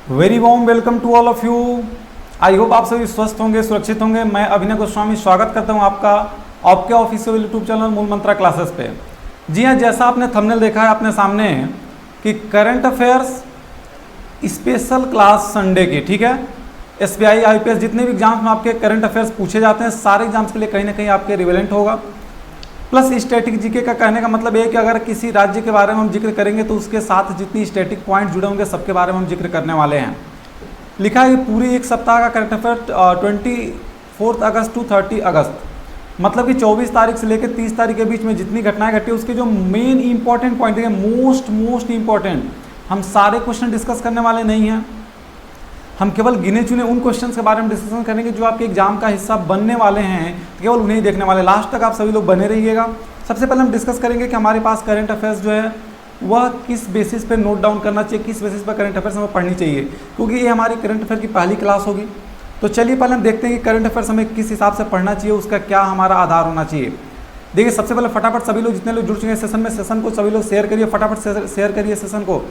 Very warm welcome to all of you. I hope आप सभी स्वस्थ होंगे, सुरक्षित होंगे। मैं अभिनव गोस्वामी स्वागत करता हूं आपका आपके ऑफिशियल यूट्यूब चैनल मूल मंत्रा क्लासेस पे। जी हाँ, जैसा आपने थंबनेल देखा है अपने सामने कि current affairs special class Sunday की, ठीक है। एसबीआई आईपीएस जितने भी एग्जाम्स में आपके करंट अफेयर्स पूछे जाते हैं सारे एग्जाम्स के लिए कहीं ना कहीं आपके रिलेवेंट होगा। प्लस स्टैटिक जीके का कहने का मतलब ये है कि अगर किसी राज्य के बारे में हम जिक्र करेंगे तो उसके साथ जितनी स्टैटिक पॉइंट जुड़े होंगे सबके बारे में हम जिक्र करने वाले हैं। लिखा है पूरी एक सप्ताह का करंट अफेयर 24 अगस्त टू 30 अगस्त, मतलब कि 24 तारीख से लेकर 30 तारीख के बीच में जितनी घटनाएं घटी उसके जो मेन इंपॉर्टेंट पॉइंट है, मोस्ट इंपॉर्टेंट, हम सारे क्वेश्चन डिस्कस करने वाले नहीं हैं। हम केवल गिने चुने उन क्वेश्चंस के बारे में डिस्कशन करेंगे जो आपके एग्जाम का हिस्सा बनने वाले हैं, केवल उन्हें ही देखने वाले। लास्ट तक आप सभी लोग बने रहिएगा। सबसे पहले हम डिस्कस करेंगे कि हमारे पास करंट अफेयर्स जो है वह किस बेसिस पे नोट डाउन करना चाहिए, किस बेसिस पर करंट अफेयर्स हमें पढ़नी चाहिए, क्योंकि ये हमारी करंट अफेयर की पहली क्लास होगी। तो चलिए पहले हम देखते हैं कि करंट अफेयर्स हमें किस हिसाब से पढ़ना चाहिए, उसका क्या हमारा आधार होना चाहिए। देखिए सबसे पहले फटाफट सभी लोग जितने लोग जुड़ चुके हैं सेशन में, सेशन को सभी लोग शेयर करिए, फटाफट शेयर करिए सेशन को।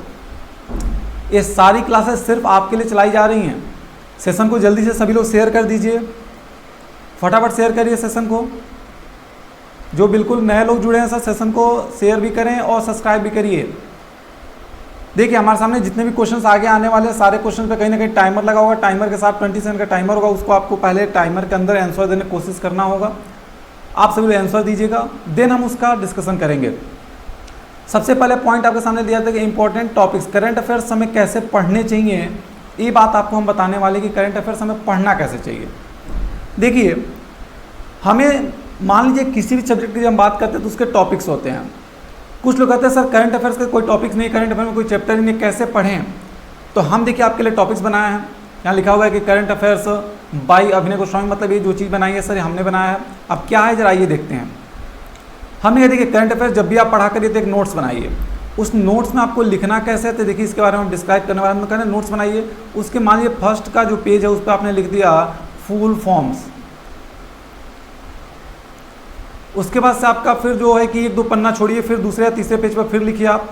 ये सारी क्लासेस सिर्फ आपके लिए चलाई जा रही हैं। सेशन को जल्दी से सभी लोग शेयर कर दीजिए, फटाफट शेयर करिए सेशन को। जो बिल्कुल नए लोग जुड़े हैं सर सेशन को शेयर भी करें और सब्सक्राइब भी करिए। देखिए हमारे सामने जितने भी क्वेश्चंस आगे आने वाले हैं सारे क्वेश्चन पे कहीं ना कहीं टाइमर लगा होगा। टाइमर के साथ 20 सेकंड का टाइमर होगा, उसको आपको पहले टाइमर के अंदर आंसर देने की कोशिश करना होगा। आप सभी लोग आंसर दीजिएगा, देन हम उसका डिस्कशन करेंगे। सबसे पहले पॉइंट आपके सामने दिया था कि इंपॉर्टेंट टॉपिक्स करंट अफेयर्स हमें कैसे पढ़ने चाहिए, ये बात आपको हम बताने वाले कि करंट अफेयर्स हमें पढ़ना कैसे चाहिए। देखिए हमें मान लीजिए किसी भी सब्जेक्ट की जब हम बात करते हैं तो उसके टॉपिक्स होते हैं। कुछ लोग कहते हैं सर करंट अफेयर्स के कोई टॉपिक्स नहीं, करंट अफेयर में कोई चैप्टर ही नहीं, कैसे पढ़ें। तो हम देखिए आपके लिए टॉपिक्स बनाए हैं। यहाँ लिखा हुआ है कि करंट अफेयर्स बाय अभिनव गोस्वामी, मतलब ये जो चीज़ बनाई है सर हमने बनाया है। अब क्या है जरा ये देखते हैं। हमने देखिए करंट अफेयर्स जब भी आप पढ़ा करिए तो एक नोट्स बनाइए। उस नोट्स में आपको लिखना कैसे है तो देखिए इसके बारे में हम डिस्क्राइब करने वाले हैं। कहना नोट्स बनाइए, उसके मान लीजिए फर्स्ट का जो पेज है उस पर आपने लिख दिया फुल फॉर्म्स। उसके बाद से आपका फिर जो है कि एक दो पन्ना छोड़िए, फिर दूसरे या तीसरे पेज पर फिर लिखिए आप।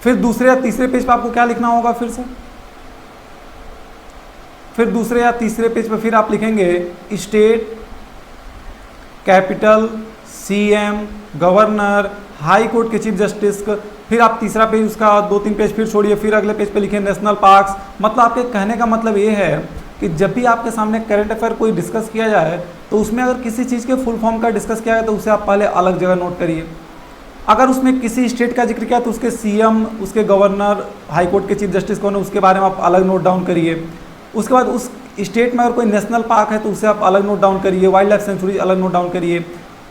फिर दूसरे या तीसरे पेज पर आपको क्या लिखना होगा, फिर दूसरे या तीसरे पेज पर फिर आप लिखेंगे state, capital, CM, governor, high court के चीफ जस्टिस। फिर आप तीसरा पेज उसका 2-3 पेज फिर छोड़िए, फिर अगले पेज पे लिखें नेशनल पार्क्स। मतलब आपके कहने का मतलब ये है कि जब भी आपके सामने करंट अफेयर कोई डिस्कस किया जाए तो उसमें अगर किसी चीज़ के फुल फॉर्म का डिस्कस किया जाए तो उसे आप पहले अलग जगह नोट करिए। अगर उसमें किसी स्टेट का जिक्र किया तो उसके सीएम, उसके गवर्नर, हाई कोर्ट के चीफ जस्टिस कौन है उसके बारे में आप अलग नोट डाउन करिए। उसके बाद उस स्टेट में अगर कोई नेशनल पार्क है तो उसे आप अलग नोट डाउन करिए, वाइल्ड लाइफ सेंचुरी अलग नोट डाउन करिए।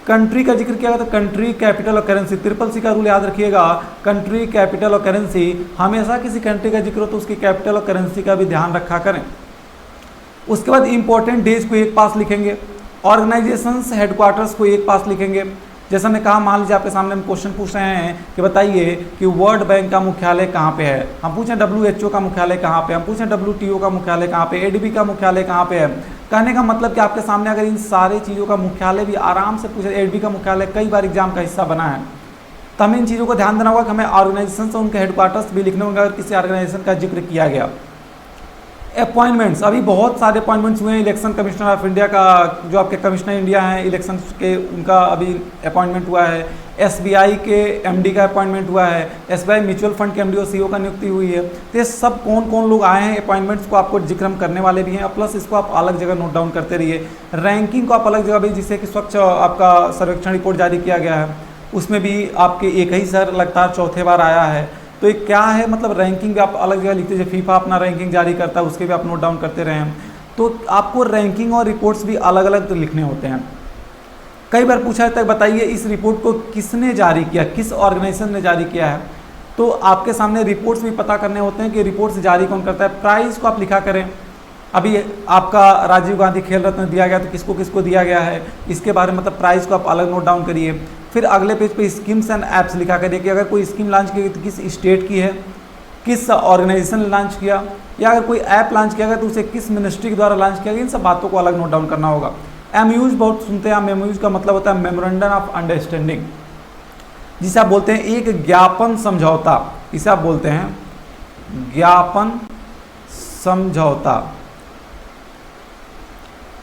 कंट्री का जिक्र किया गया तो कंट्री, कैपिटल और करेंसी, CCC का रूल याद रखिएगा। कंट्री, कैपिटल और करेंसी, हमेशा किसी कंट्री का जिक्र हो तो उसकी कैपिटल और करेंसी का भी ध्यान रखा करें। उसके बाद इंपॉर्टेंट डेज को एक पास लिखेंगे, ऑर्गेनाइजेशंस हेडक्वार्टर्स को एक पास लिखेंगे। जैसा हमने कहा मान लीजिए आपके सामने हम क्वेश्चन पूछ रहे हैं कि बताइए कि वर्ल्ड बैंक का मुख्यालय कहाँ पे है। हम पूछें WHO का मुख्यालय कहाँ पे, हम पूछें WTO का मुख्यालय कहाँ पे, ADB का मुख्यालय कहाँ पे है। कहने का मतलब कि आपके सामने अगर इन सारी चीज़ों का मुख्यालय भी आराम से पूछे, ADB का मुख्यालय कई बार एग्जाम का हिस्सा बना है, तो हमें इन चीज़ों को ध्यान देना होगा कि हमें ऑर्गेनाइजेशन और उनके हेडक्वार्टर्स भी लिखने होंगे अगर किसी ऑर्गेनाइजेशन का जिक्र किया गया। अपॉइंटमेंट्स, अभी बहुत सारे अपॉइंटमेंट्स हुए हैं। इलेक्शन कमिश्नर ऑफ इंडिया का जो आपके कमिश्नर इंडिया हैं इलेक्शन के, उनका अभी अपॉइंटमेंट हुआ है। SBI के MD का अपॉइंटमेंट हुआ है। SBI म्यूचुअल फंड के MD और CEO का नियुक्ति हुई है। तो ये सब कौन कौन लोग आए हैं अपॉइंटमेंट्स को आपको जिक्र हम करने वाले भी हैं, प्लस इसको आप अलग जगह नोट डाउन करते रहिए। रैंकिंग को आप अलग जगह भी, जिससे कि स्वच्छ आपका सर्वेक्षण रिपोर्ट जारी किया गया है उसमें भी आपके एक ही सर लगातार चौथे बार आया है। तो ये क्या है, मतलब रैंकिंग भी आप अलग जगह लिखते, जैसे फीफा अपना रैंकिंग जारी करता है उसके भी आप नोट डाउन करते रहें। तो आपको रैंकिंग और रिपोर्ट्स भी अलग अलग तो लिखने होते हैं। कई बार पूछा जाता है बताइए इस रिपोर्ट को किसने जारी किया, किस ऑर्गेनाइजेशन ने जारी किया है। तो आपके सामने रिपोर्ट्स भी पता करने होते हैं कि रिपोर्ट्स जारी कौन करता है। प्राइज़ को आप लिखा करें। अभी आपका राजीव गांधी खेल रत्न दिया गया तो किसको किसको दिया गया है, इसके बारे में मतलब प्राइस को आप अलग नोट डाउन करिए। फिर अगले पेज पे स्कीम्स एंड ऐप्स लिखा करिए कि अगर कोई स्कीम लॉन्च की गई तो किस स्टेट की है, किस ऑर्गेनाइजेशन ने लॉन्च किया, या अगर कोई ऐप लॉन्च किया गया तो उसे किस मिनिस्ट्री के द्वारा लॉन्च किया गया। इन सब बातों को अलग नोट डाउन करना होगा। एमयूज बहुत सुनते हैं हम। एमयूज का मतलब होता है मेमोरेंडम ऑफ अंडरस्टैंडिंग, जिसे आप बोलते हैं एक ज्ञापन समझौता, इसे आप बोलते हैं ज्ञापन समझौता,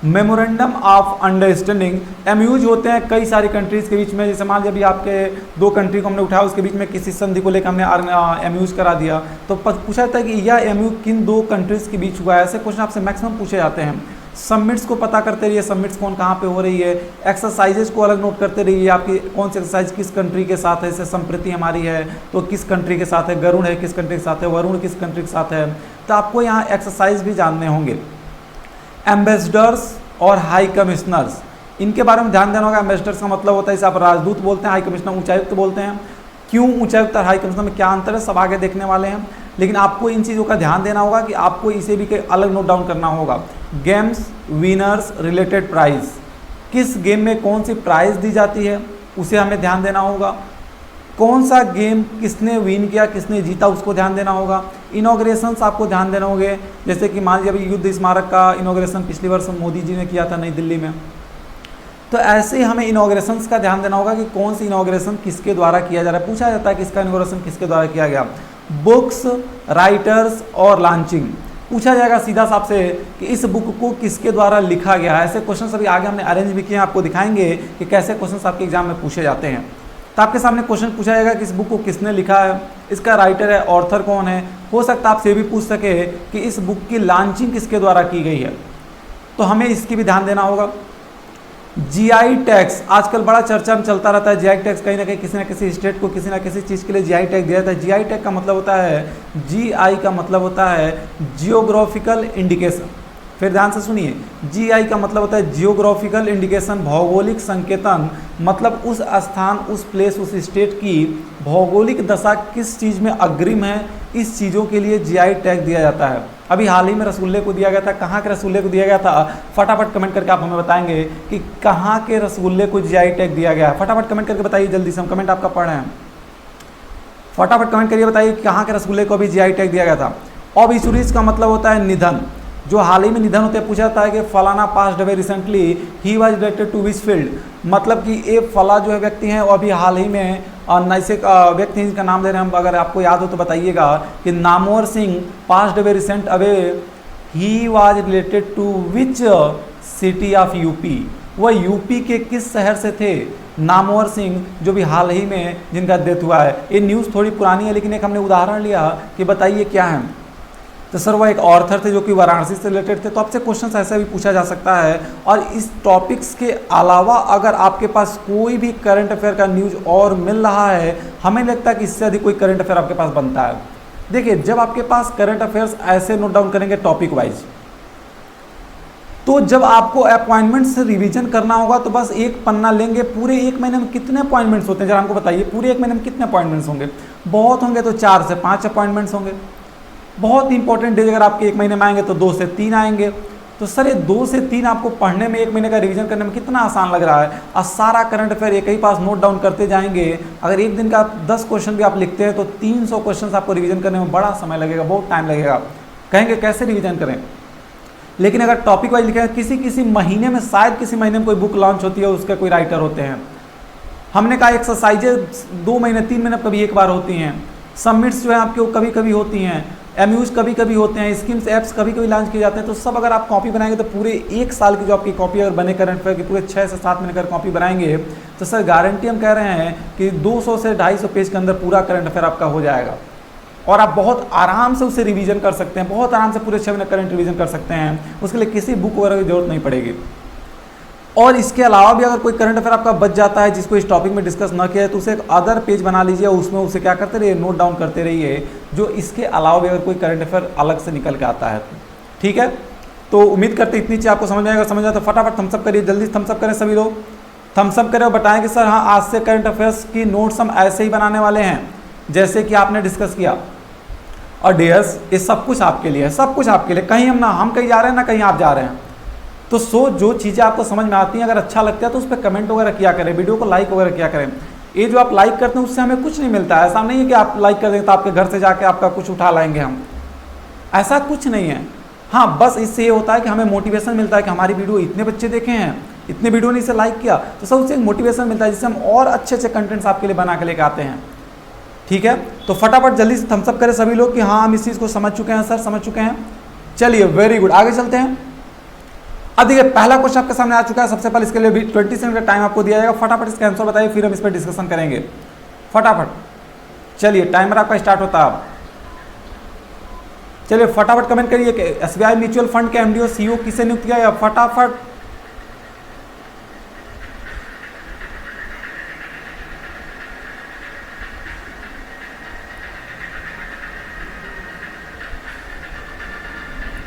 मेमोरेंडम ऑफ अंडरस्टैंडिंग। एमयूज होते हैं कई सारी कंट्रीज के बीच में, जैसे मान लीजिए अभी आपके दो कंट्री को हमने उठाया, उसके बीच में किसी संधि को लेकर हमने एमयूज करा दिया, तो पूछा जाता है कि यह एमयू किन दो कंट्रीज के बीच हुआ है। ऐसे क्वेश्चन आपसे मैक्सिमम पूछे जाते हैं। सबमिट्स को पता करते रहिए, सबमिट्स कौन कहाँ पे हो रही है। एक्सरसाइजेज को अलग नोट करते रहिए, आपकी कौन सी एक्सरसाइज किस कंट्री के साथ है। जैसे संप्रति हमारी है तो किस कंट्री के साथ है, गरुड़ है किस कंट्री के साथ है, वरुण किस कंट्री के साथ है। तो आपको यहाँ एक्सरसाइज भी जानने होंगे। एम्बेसडर्स और हाई कमिश्नर्स, इनके बारे में ध्यान देना होगा। एम्बेसडर्स का मतलब होता है इसे आप राजदूत बोलते हैं, हाई कमिश्नर ऊंचायुक्त बोलते हैं। क्यों ऊंचायुक्त और हाई कमिश्नर में क्या अंतर है, सब आगे देखने वाले हैं। लेकिन आपको इन चीज़ों का ध्यान देना होगा कि आपको इसे भी अलग नोट डाउन करना होगा। गेम्स विनर्स रिलेटेड प्राइज, किस गेम में कौन सी प्राइज दी जाती है उसे हमें ध्यान देना होगा। कौन सा गेम किसने विन किया, किसने जीता, उसको ध्यान देना होगा। इनॉग्रेशंस आपको ध्यान देना होंगे, जैसे कि मान लीजिए अभी युद्ध स्मारक का इनॉग्रेशन पिछली वर्ष मोदी जी ने किया था नई दिल्ली में। तो ऐसे ही हमें इनॉग्रेशंस का ध्यान देना होगा कि कौन सी इनॉग्रेशन किसके द्वारा किया जा रहा है। पूछा जाता है कि इसका इनॉग्रेशन किसके द्वारा किया गया। बुक्स, राइटर्स और लॉन्चिंग, पूछा जाएगा सीधा सा आपसे कि इस बुक को किसके द्वारा लिखा गया है। ऐसे क्वेश्चन अभी आगे हमने अरेंज भी किए हैं, आपको दिखाएंगे कि कैसे क्वेश्चन आपके एग्जाम में पूछे जाते हैं। तो आपके सामने क्वेश्चन पूछा जाएगा कि इस बुक को किसने लिखा है, इसका राइटर है, ऑथर कौन है। हो सकता है आपसे ये भी पूछ सके कि इस बुक की लॉन्चिंग किसके द्वारा की गई है, तो हमें इसकी भी ध्यान देना होगा। जीआई टैक्स आजकल बड़ा चर्चा में चलता रहता है। जीआई टैक्स कहीं ना कहीं किसी न किसी स्टेट को किसी न किसी चीज़ के लिए जीआई टैग दिया जाता है। जीआई टैग का मतलब होता है, जीआई का मतलब होता है जियोग्राफिकल इंडिकेशन। फिर ध्यान से सुनिए, जीआई का मतलब होता है जियोग्राफिकल इंडिकेशन, भौगोलिक संकेतन। मतलब उस स्थान, उस प्लेस, उस स्टेट की भौगोलिक दशा किस चीज़ में अग्रिम है, इस चीज़ों के लिए जीआई टैग दिया जाता है। अभी हाल ही में रसगुल्ले को दिया गया था, कहाँ के रसगुल्ले को दिया गया था, फटाफट कमेंट करके आप हमें बताएंगे कि कहाँ के रसगुल्ले को जीआई टैग दिया गया है। फटाफट कमेंट करके बताइए, जल्दी से हम कमेंट आपका पढ़ रहे हैं। फटाफट कमेंट करिए, बताइए कहाँ के रसगुल्ले को भी जीआई टैग दिया गया था। ऑबिचुरीज का मतलब होता है निधन, जो हाल ही में निधन होते हैं। पूछा जाता है कि फलाना passed away recently, he was related to which field. मतलब कि ये फला जो है व्यक्ति हैं वो अभी हाल ही में नैसे व्यक्ति जिनका नाम दे रहे हैं हम, अगर आपको याद हो तो बताइएगा कि Namvar Singh passed away recent away, he was related to which city of UP. वह यूपी के किस शहर से थे, नामवर सिंह, जो भी हाल ही में जिनका डेथ हुआ है। ये न्यूज़ थोड़ी पुरानी है, लेकिन एक हमने उदाहरण लिया कि बताइए क्या है। तो सर वह एक ऑथर थे जो कि वाराणसी से रिलेटेड थे। तो आपसे क्वेश्चन ऐसा भी पूछा जा सकता है। और इस टॉपिक्स के अलावा अगर आपके पास कोई भी करंट अफेयर का न्यूज़ और मिल रहा है, हमें लगता है कि इससे अधिक कोई करंट अफेयर आपके पास बनता है। देखिए, जब आपके पास करंट अफेयर्स ऐसे नोट डाउन करेंगे टॉपिक वाइज, तो जब आपको अपॉइंटमेंट से रिवीजन करना होगा तो बस एक पन्ना लेंगे। पूरे एक महीने में कितने अपॉइंटमेंट्स होते हैं जरा हमको बताइए। पूरे एक महीने में कितने अपॉइंटमेंट्स होंगे? बहुत होंगे तो 4 से 5 अपॉइंटमेंट्स होंगे। बहुत इंपॉर्टेंट डेज अगर आपके एक महीने में आएंगे तो 2 से 3 आएंगे। तो सर ये 2 से 3 आपको पढ़ने में, एक महीने का रिवीजन करने में कितना आसान लग रहा है। और सारा करंट अफेयर एक ही पास नोट डाउन करते जाएंगे। अगर एक दिन का 10 क्वेश्चन भी आप लिखते हैं तो 300 क्वेश्चन आपको रिवीजन करने में बड़ा समय लगेगा, बहुत टाइम लगेगा। कहेंगे कैसे रिवीजन करें। लेकिन अगर टॉपिक वाइज लिखें, किसी किसी महीने में, शायद किसी महीने में कोई बुक लॉन्च होती है, उसके कोई राइटर होते हैं। हमने कहा एक्सरसाइजेज 2 महीने 3 महीने कभी एक बार होती हैं। सबमिट्स जो है आपके वो कभी कभी होती हैं। एमयूज कभी कभी होते हैं। स्कीम्स ऐप्स कभी कभी लॉन्च किए जाते हैं। तो सब अगर आप कॉपी बनाएंगे तो पूरे 1 साल की जो आपकी कॉपी अगर बने करंट अफेयर की, पूरे 6 से 7 महीने कर कॉपी बनाएंगे तो सर गारंटी हम कह रहे हैं कि 200 से 250 पेज के अंदर पूरा करंट अफेयर आपका हो जाएगा। और आप बहुत आराम से उसे रिवीजन कर सकते हैं, बहुत आराम से पूरे 6 महीने करंट रिवीजन कर सकते हैं। उसके लिए किसी बुक वगैरह की जरूरत नहीं पड़ेगी। और इसके अलावा भी अगर कोई करंट अफेयर आपका बच जाता है जिसको इस टॉपिक में डिस्कस न किया है, तो उसे एक अदर पेज बना लीजिए, उसमें उसे क्या करते रहिए, नोट डाउन करते रहिए, जो इसके अलावा भी अगर कोई करंट अफेयर अलग से निकल के आता है तो। ठीक है, तो उम्मीद करते इतनी चीज़ आपको समझ में आएगा। समझ आए तो फटाफट थम्सअप करिए, जल्दी थम्सअप करें सभी लोग। थम्सअप करें और बताएं कि सर हाँ, आज से करंट अफेयर्स की नोट्स हम ऐसे ही बनाने वाले हैं जैसे कि आपने डिस्कस किया। और डियर्स, ये सब कुछ आपके लिए है, सब कुछ आपके लिए। कहीं हम कहीं जा रहे हैं ना कहीं आप जा रहे हैं। तो जो चीज़ें आपको समझ में आती हैं, अगर अच्छा लगता है तो उस पर कमेंट वगैरह किया करें, वीडियो को लाइक वगैरह किया करें। ये जो आप लाइक करते हैं उससे हमें कुछ नहीं मिलता है। ऐसा नहीं है कि आप लाइक कर देंगे तो आपके घर से जाके आपका कुछ उठा लाएंगे हम, ऐसा कुछ नहीं है। हाँ, बस इससे ये होता है कि हमें मोटिवेशन मिलता है कि हमारी वीडियो इतने बच्चे देखे हैं, इतने वीडियो ने इसे लाइक किया तो सब उससे एक मोटिवेशन मिलता है जिससे हम और अच्छे अच्छे कंटेंट्स आपके लिए बना के लेके आते हैं। ठीक है, तो फटाफट जल्दी से थम्स अप करें सभी लोग कि हाँ हम इस चीज़ को समझ चुके हैं सर, समझ चुके हैं। चलिए वेरी गुड, आगे चलते हैं। अब देखिए पहला क्वेश्चन आपके सामने आ चुका है। सबसे पहले इसके लिए भी 20 सेकंड का टाइम आपको दिया जाएगा। फटाफट इसका आंसर बताइए, फिर हम इस पर डिस्कशन करेंगे फटाफट। चलिए टाइमर आपका स्टार्ट होता है अब। चलिए फटाफट कमेंट करिए कि एसबीआई म्यूचुअल फंड के एमडी और सीईओ किसे नियुक्त किया गया, फटाफट।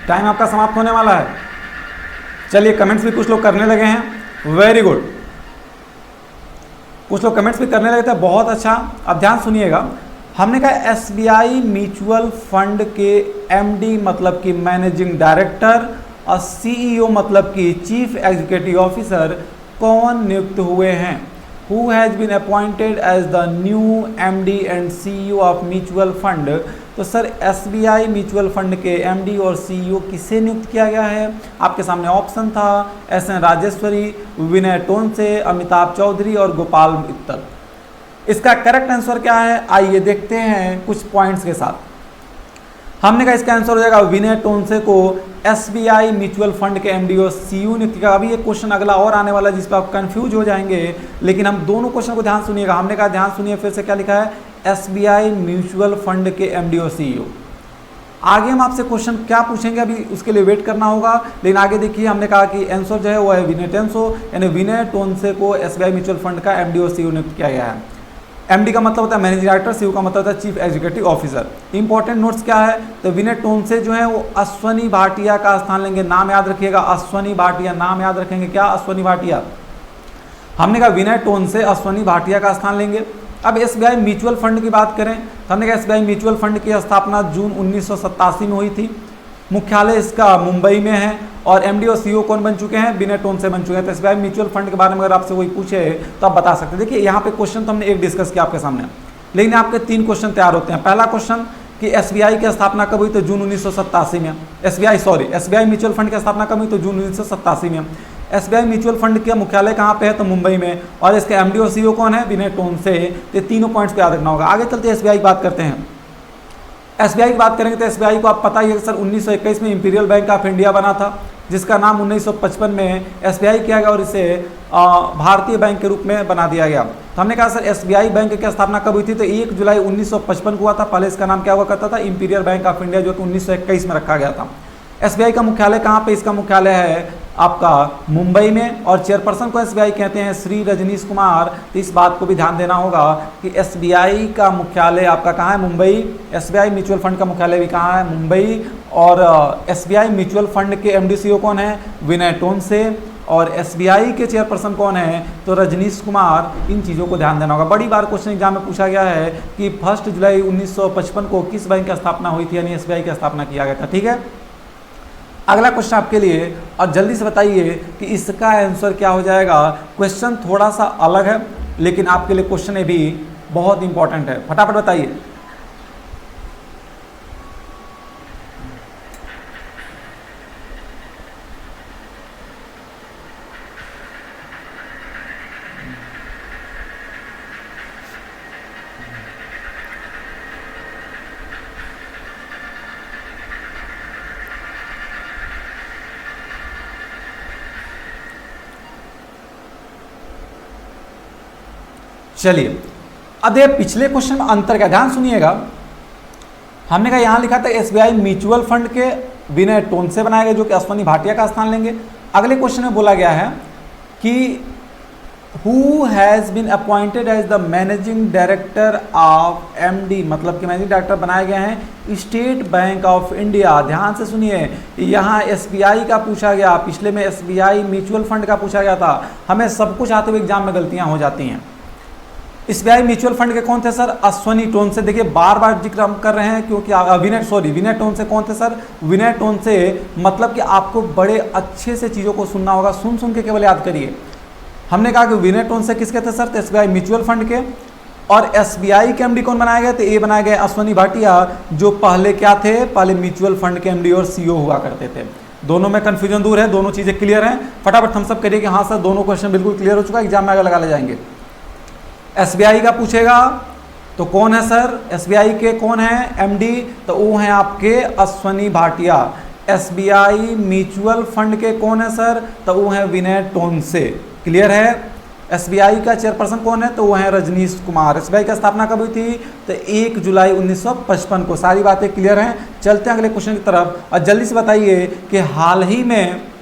टाइम आपका समाप्त होने वाला है। चलिए कमेंट्स भी कुछ लोग करने लगे हैं, वेरी गुड। कुछ लोग कमेंट्स भी करने लगे थे, बहुत अच्छा। अब ध्यान सुनिएगा, हमने कहा एसबीआई म्यूचुअल फंड के एमडी मतलब कि मैनेजिंग डायरेक्टर और सीईओ मतलब कि चीफ एग्जीक्यूटिव ऑफिसर कौन नियुक्त हुए हैं। Who has been appointed as the new MD and CEO of mutual fund. तो सर एसबीआई म्यूचुअल फंड के एमडी और सीईओ किसे नियुक्त किया गया है। आपके सामने ऑप्शन था एसएन राजेश्वरी, विनय टोनसे, अमिताभ चौधरी और गोपाल मित्तल। इसका करेक्ट आंसर क्या है, आइए देखते हैं कुछ पॉइंट्स के साथ। हमने कहा इसका आंसर हो जाएगा विनय टोनसे को एसबीआई म्यूचुअल फंड के एमडी और सीईओ नियुक्त किया। अभी एक क्वेश्चन अगला और आने वाला है जिस पर आप कंफ्यूज हो जाएंगे, लेकिन हम दोनों क्वेश्चन को ध्यान सुनिएगा। हमने कहा ध्यान सुनिए फिर से, क्या लिखा है, एसबीआई म्यूचुअल फंड के एमडी और सीईओ। आगे हम आपसे क्वेश्चन क्या पूछेंगे अभी उसके लिए वेट करना होगा, लेकिन आगे देखिए हमने कहा कि आंसर जो है वो है विनय टोनसे, यानी विनय टोनसे को एसबीआई म्यूचुअल फंड का एमडी और सीईओ नियुक्त किया गया है। एमडी का मतलब होता है मैनेजिंग डायरेक्टर, सीईओ का मतलब होता है chief executive officer. Important notes क्या है, तो विनय टोनसे जो है वो अश्वनी भाटिया का स्थान लेंगे। नाम याद रखिएगा, अश्वनी भाटिया, नाम याद रखेंगे क्या, अश्वनी भाटिया। हमने कहा विनय टोनसे अश्वनी भाटिया का स्थान लेंगे। अब एसबीआई म्यूचुअल फंड की बात करें तो हमने कहा एसबीआई म्यूचुअल फंड की स्थापना जून 1987 में हुई थी। मुख्यालय इसका मुंबई में है और एमडी और सीईओ कौन बन चुके हैं, विनय टोनसे बन चुके हैं। तो एसबीआई म्यूचुअल फंड के बारे में अगर आपसे कोई पूछे तो आप बता सकते हैं। देखिए यहाँ पे क्वेश्चन तो हमने एक डिस्कस किया आपके सामने, लेकिन आपके 3 क्वेश्चन तैयार होते हैं। पहला क्वेश्चन कि एसबीआई की स्थापना कब हुई, तो जून 1987 में। एसबीआई म्यूचुअल फंड की स्थापना कब हुई, तो जून 1987 में। एसबीआई म्यूचुअल फंड का मुख्यालय कहाँ पे है, तो मुंबई में, और इसके एमडी और सीईओ कौन है, विनय टोनसे। ये तीनों पॉइंट्स को याद रखना होगा। आगे चलते एसबीआई की बात करते हैं। एसबीआई की बात करेंगे तो एसबीआई को आप पता ही है सर 1921 में इंपीरियल बैंक ऑफ इंडिया बना था, जिसका नाम 1955 में एसबीआई किया गया और इसे भारतीय बैंक के रूप में बना दिया गया। तो हमने कहा सर एसबीआई बैंक की स्थापना कब हुई थी, तो 1 जुलाई 1955 को हुआ था। पहले इसका नाम क्या हुआ करता था, इंपीरियल बैंक ऑफ इंडिया, जो कि 1921 में रखा गया था। एसबीआई का मुख्यालय कहाँ पे, इसका मुख्यालय है आपका मुंबई में, और चेयरपर्सन को एसबीआई कहते हैं श्री रजनीश कुमार। तो इस बात को भी ध्यान देना होगा कि एसबीआई का मुख्यालय आपका कहाँ है, मुंबई। एसबीआई म्यूचुअल फंड का मुख्यालय भी कहाँ है, मुंबई। और एसबीआई म्यूचुअल फंड के एमडी सीईओ कौन है, विनय टोनसे। और एसबीआई के चेयरपर्सन कौन है, तो रजनीश कुमार। इन चीज़ों को ध्यान देना होगा। बड़ी बार क्वेश्चन एग्जाम में पूछा गया है कि 1 जुलाई 1955 को किस बैंक की स्थापना हुई थी, यानी एसबीआई की स्थापना किया गया था। ठीक है, अगला क्वेश्चन आपके लिए, और जल्दी से बताइए कि इसका आंसर क्या हो जाएगा। क्वेश्चन थोड़ा सा अलग है, लेकिन आपके लिए क्वेश्चन ये भी बहुत इंपॉर्टेंट है। फटाफट बताइए। चलिए अब ये पिछले क्वेश्चन में अंतर क्या, ध्यान सुनिएगा। हमने कहा यहां लिखा था एसबीआई म्यूचुअल फंड के विनय टोनसे बनाए गए, जो कि अश्वनी भाटिया का स्थान लेंगे। अगले क्वेश्चन में बोला गया है कि who has been appointed as the managing director of MD, मतलब कि मैनेजिंग डायरेक्टर बनाए गए हैं स्टेट बैंक ऑफ इंडिया। ध्यान से सुनिए, यहाँ एसबीआई का पूछा गया, पिछले में एसबीआई म्यूचुअल फंड का पूछा गया था। हमें सब कुछ आते हुए एग्जाम में गलतियां हो जाती हैं। एसबीआई म्यूचुअल फंड के कौन थे सर, अश्वनी टोनसे। देखिए बार बार जिक्र हम कर रहे हैं क्योंकि विनय टोनसे कौन थे सर, विनय टोनसे। मतलब कि आपको बड़े अच्छे से चीज़ों को सुनना होगा, सुन सुन के केवल याद करिए। हमने कहा कि विनय टोनसे किसके थे सर, तो एसबीआई म्यूचुअल फंड के। और एसबीआई के एमडी कौन बनाए गए, तो ये बनाए गए अश्वनी भाटिया, जो पहले क्या थे, पहले म्यूचुअल फंड के एमडी और सीईओ हुआ करते थे। दोनों में कंफ्यूजन दूर है, दोनों चीज़ें क्लियर हैं? फटाफट थम्स अप करिए कि हाँ सर दोनों क्वेश्चन बिल्कुल क्लियर हो चुका है, एग्जाम में आगे लगा ले जाएंगे। एसबीआई का पूछेगा तो कौन है सर? एसबीआई के कौन है एमडी? तो वो हैं आपके Ashwani Bhatia. SBI mutual fund के कौन है सर? तो वो हैं विनय टोनसे। क्लियर है? एसबीआई का चेयरपर्सन कौन है? तो वो है रजनीश कुमार। एसबीआई की स्थापना कब हुई थी? तो 1 जुलाई 1955 को। सारी बातें क्लियर हैं। चलते हैं अगले क्वेश्चन की तरफ और जल्दी से बताइए कि हाल ही में,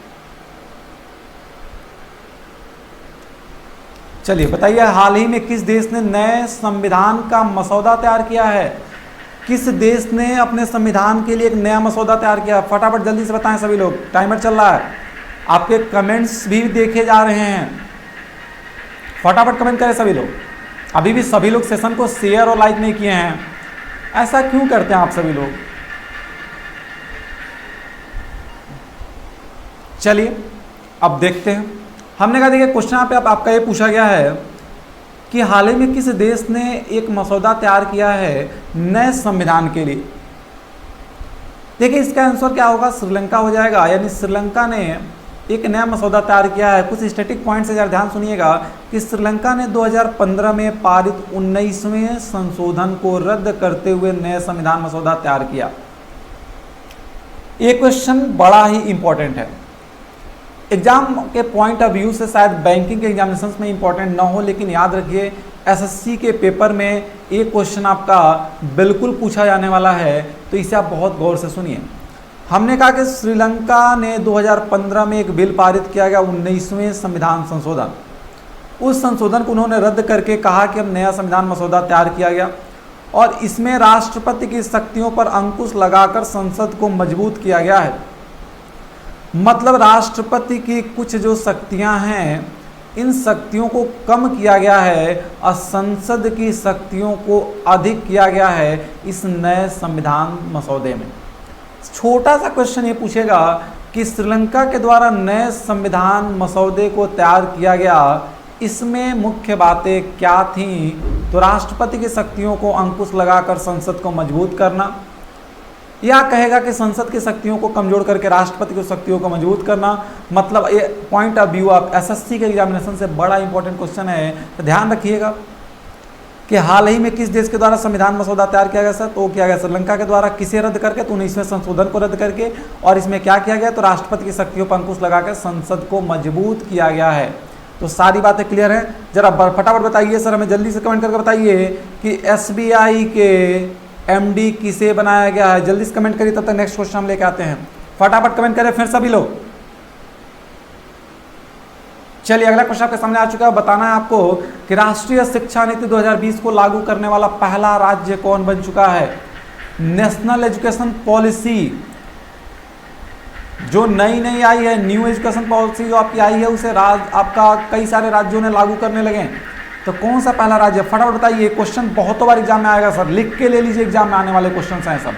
चलिए बताइए, हाल ही में किस देश ने नए संविधान का मसौदा तैयार किया है? किस देश ने अपने संविधान के लिए एक नया मसौदा तैयार किया? फटाफट जल्दी से बताएं सभी लोग, टाइमर चल रहा है। आपके कमेंट्स भी देखे जा रहे हैं, फटाफट कमेंट करें सभी लोग। अभी भी सभी लोग सेशन को शेयर और लाइक नहीं किए हैं, ऐसा क्यों करते हैं आप सभी लोग? चलिए अब देखते हैं। हमने कहा देखिए क्वेश्चन यहाँ पे आपका ये पूछा गया है कि हाल ही में किस देश ने एक मसौदा तैयार किया है नए संविधान के लिए। देखिए इसका आंसर क्या होगा? श्रीलंका हो जाएगा। यानी श्रीलंका ने एक नया मसौदा तैयार किया है। कुछ स्टैटिक पॉइंट से ध्यान सुनिएगा कि श्रीलंका ने 2015 में पारित 19वें संशोधन को रद्द करते हुए नया संविधान मसौदा तैयार किया। ये क्वेश्चन बड़ा ही इंपॉर्टेंट है। एग्जाम के पॉइंट ऑफ व्यू से शायद बैंकिंग के एग्जामिनेशंस में इंपॉर्टेंट ना हो, लेकिन याद रखिए एसएससी के पेपर में एक क्वेश्चन आपका बिल्कुल पूछा जाने वाला है, तो इसे आप बहुत गौर से सुनिए। हमने कहा कि श्रीलंका ने 2015 में एक बिल पारित किया गया, 19वें संविधान संशोधन। उस संशोधन को उन्होंने रद्द करके कहा कि अब नया संविधान मसौदा तैयार किया गया और इसमें राष्ट्रपति की शक्तियों पर अंकुश लगाकर संसद को मजबूत किया गया है। मतलब राष्ट्रपति की कुछ जो शक्तियां हैं, इन शक्तियों को कम किया गया है और संसद की शक्तियों को अधिक किया गया है इस नए संविधान मसौदे में। छोटा सा क्वेश्चन ये पूछेगा कि श्रीलंका के द्वारा नए संविधान मसौदे को तैयार किया गया, इसमें मुख्य बातें क्या थीं? तो राष्ट्रपति की शक्तियों को अंकुश लगाकर संसद को मजबूत करना, या कहेगा कि संसद की शक्तियों को कमजोर करके राष्ट्रपति की शक्तियों को मजबूत करना। मतलब ये पॉइंट ऑफ व्यू आप एसएससी के एग्जामिनेशन से बड़ा इंपॉर्टेंट क्वेश्चन है, तो ध्यान रखिएगा कि हाल ही में किस देश के द्वारा संविधान मसौदा तैयार किया गया सर? तो किया गया श्रीलंका के द्वारा। किसे रद्द करके? तो 19वें संशोधन को रद्द करके। और इसमें क्या किया गया? तो राष्ट्रपति की शक्तियों पर अंकुश लगाकर संसद को मजबूत किया गया है। तो सारी बातें क्लियर हैं। जरा फटाफट बताइए सर, हमें जल्दी से कमेंट करके बताइए कि एसबीआई के एमडी किसे बनाया गया है? जल्दी से कमेंट करिए, तब तक नेक्स्ट क्वेश्चन हम लेके आते हैं। फटाफट कमेंट करें फिर सभी लोग। चलिए अगला क्वेश्चन आपके सामने आ चुका है। बताना है आपको कि राष्ट्रीय शिक्षा नीति 2020 को लागू करने वाला पहला राज्य कौन बन चुका है? नेशनल एजुकेशन पॉलिसी जो नई आई है, न्यू एजुकेशन पॉलिसी जो आपकी आई है, उसे आपका कई सारे राज्यों ने लागू करने लगे। तो कौन सा पहला राज्य? फटाफट बताइए। क्वेश्चन बहुतों बार एग्जाम में आएगा सर, लिख के ले लीजिए, एग्जाम में आने वाले क्वेश्चन हैं सब।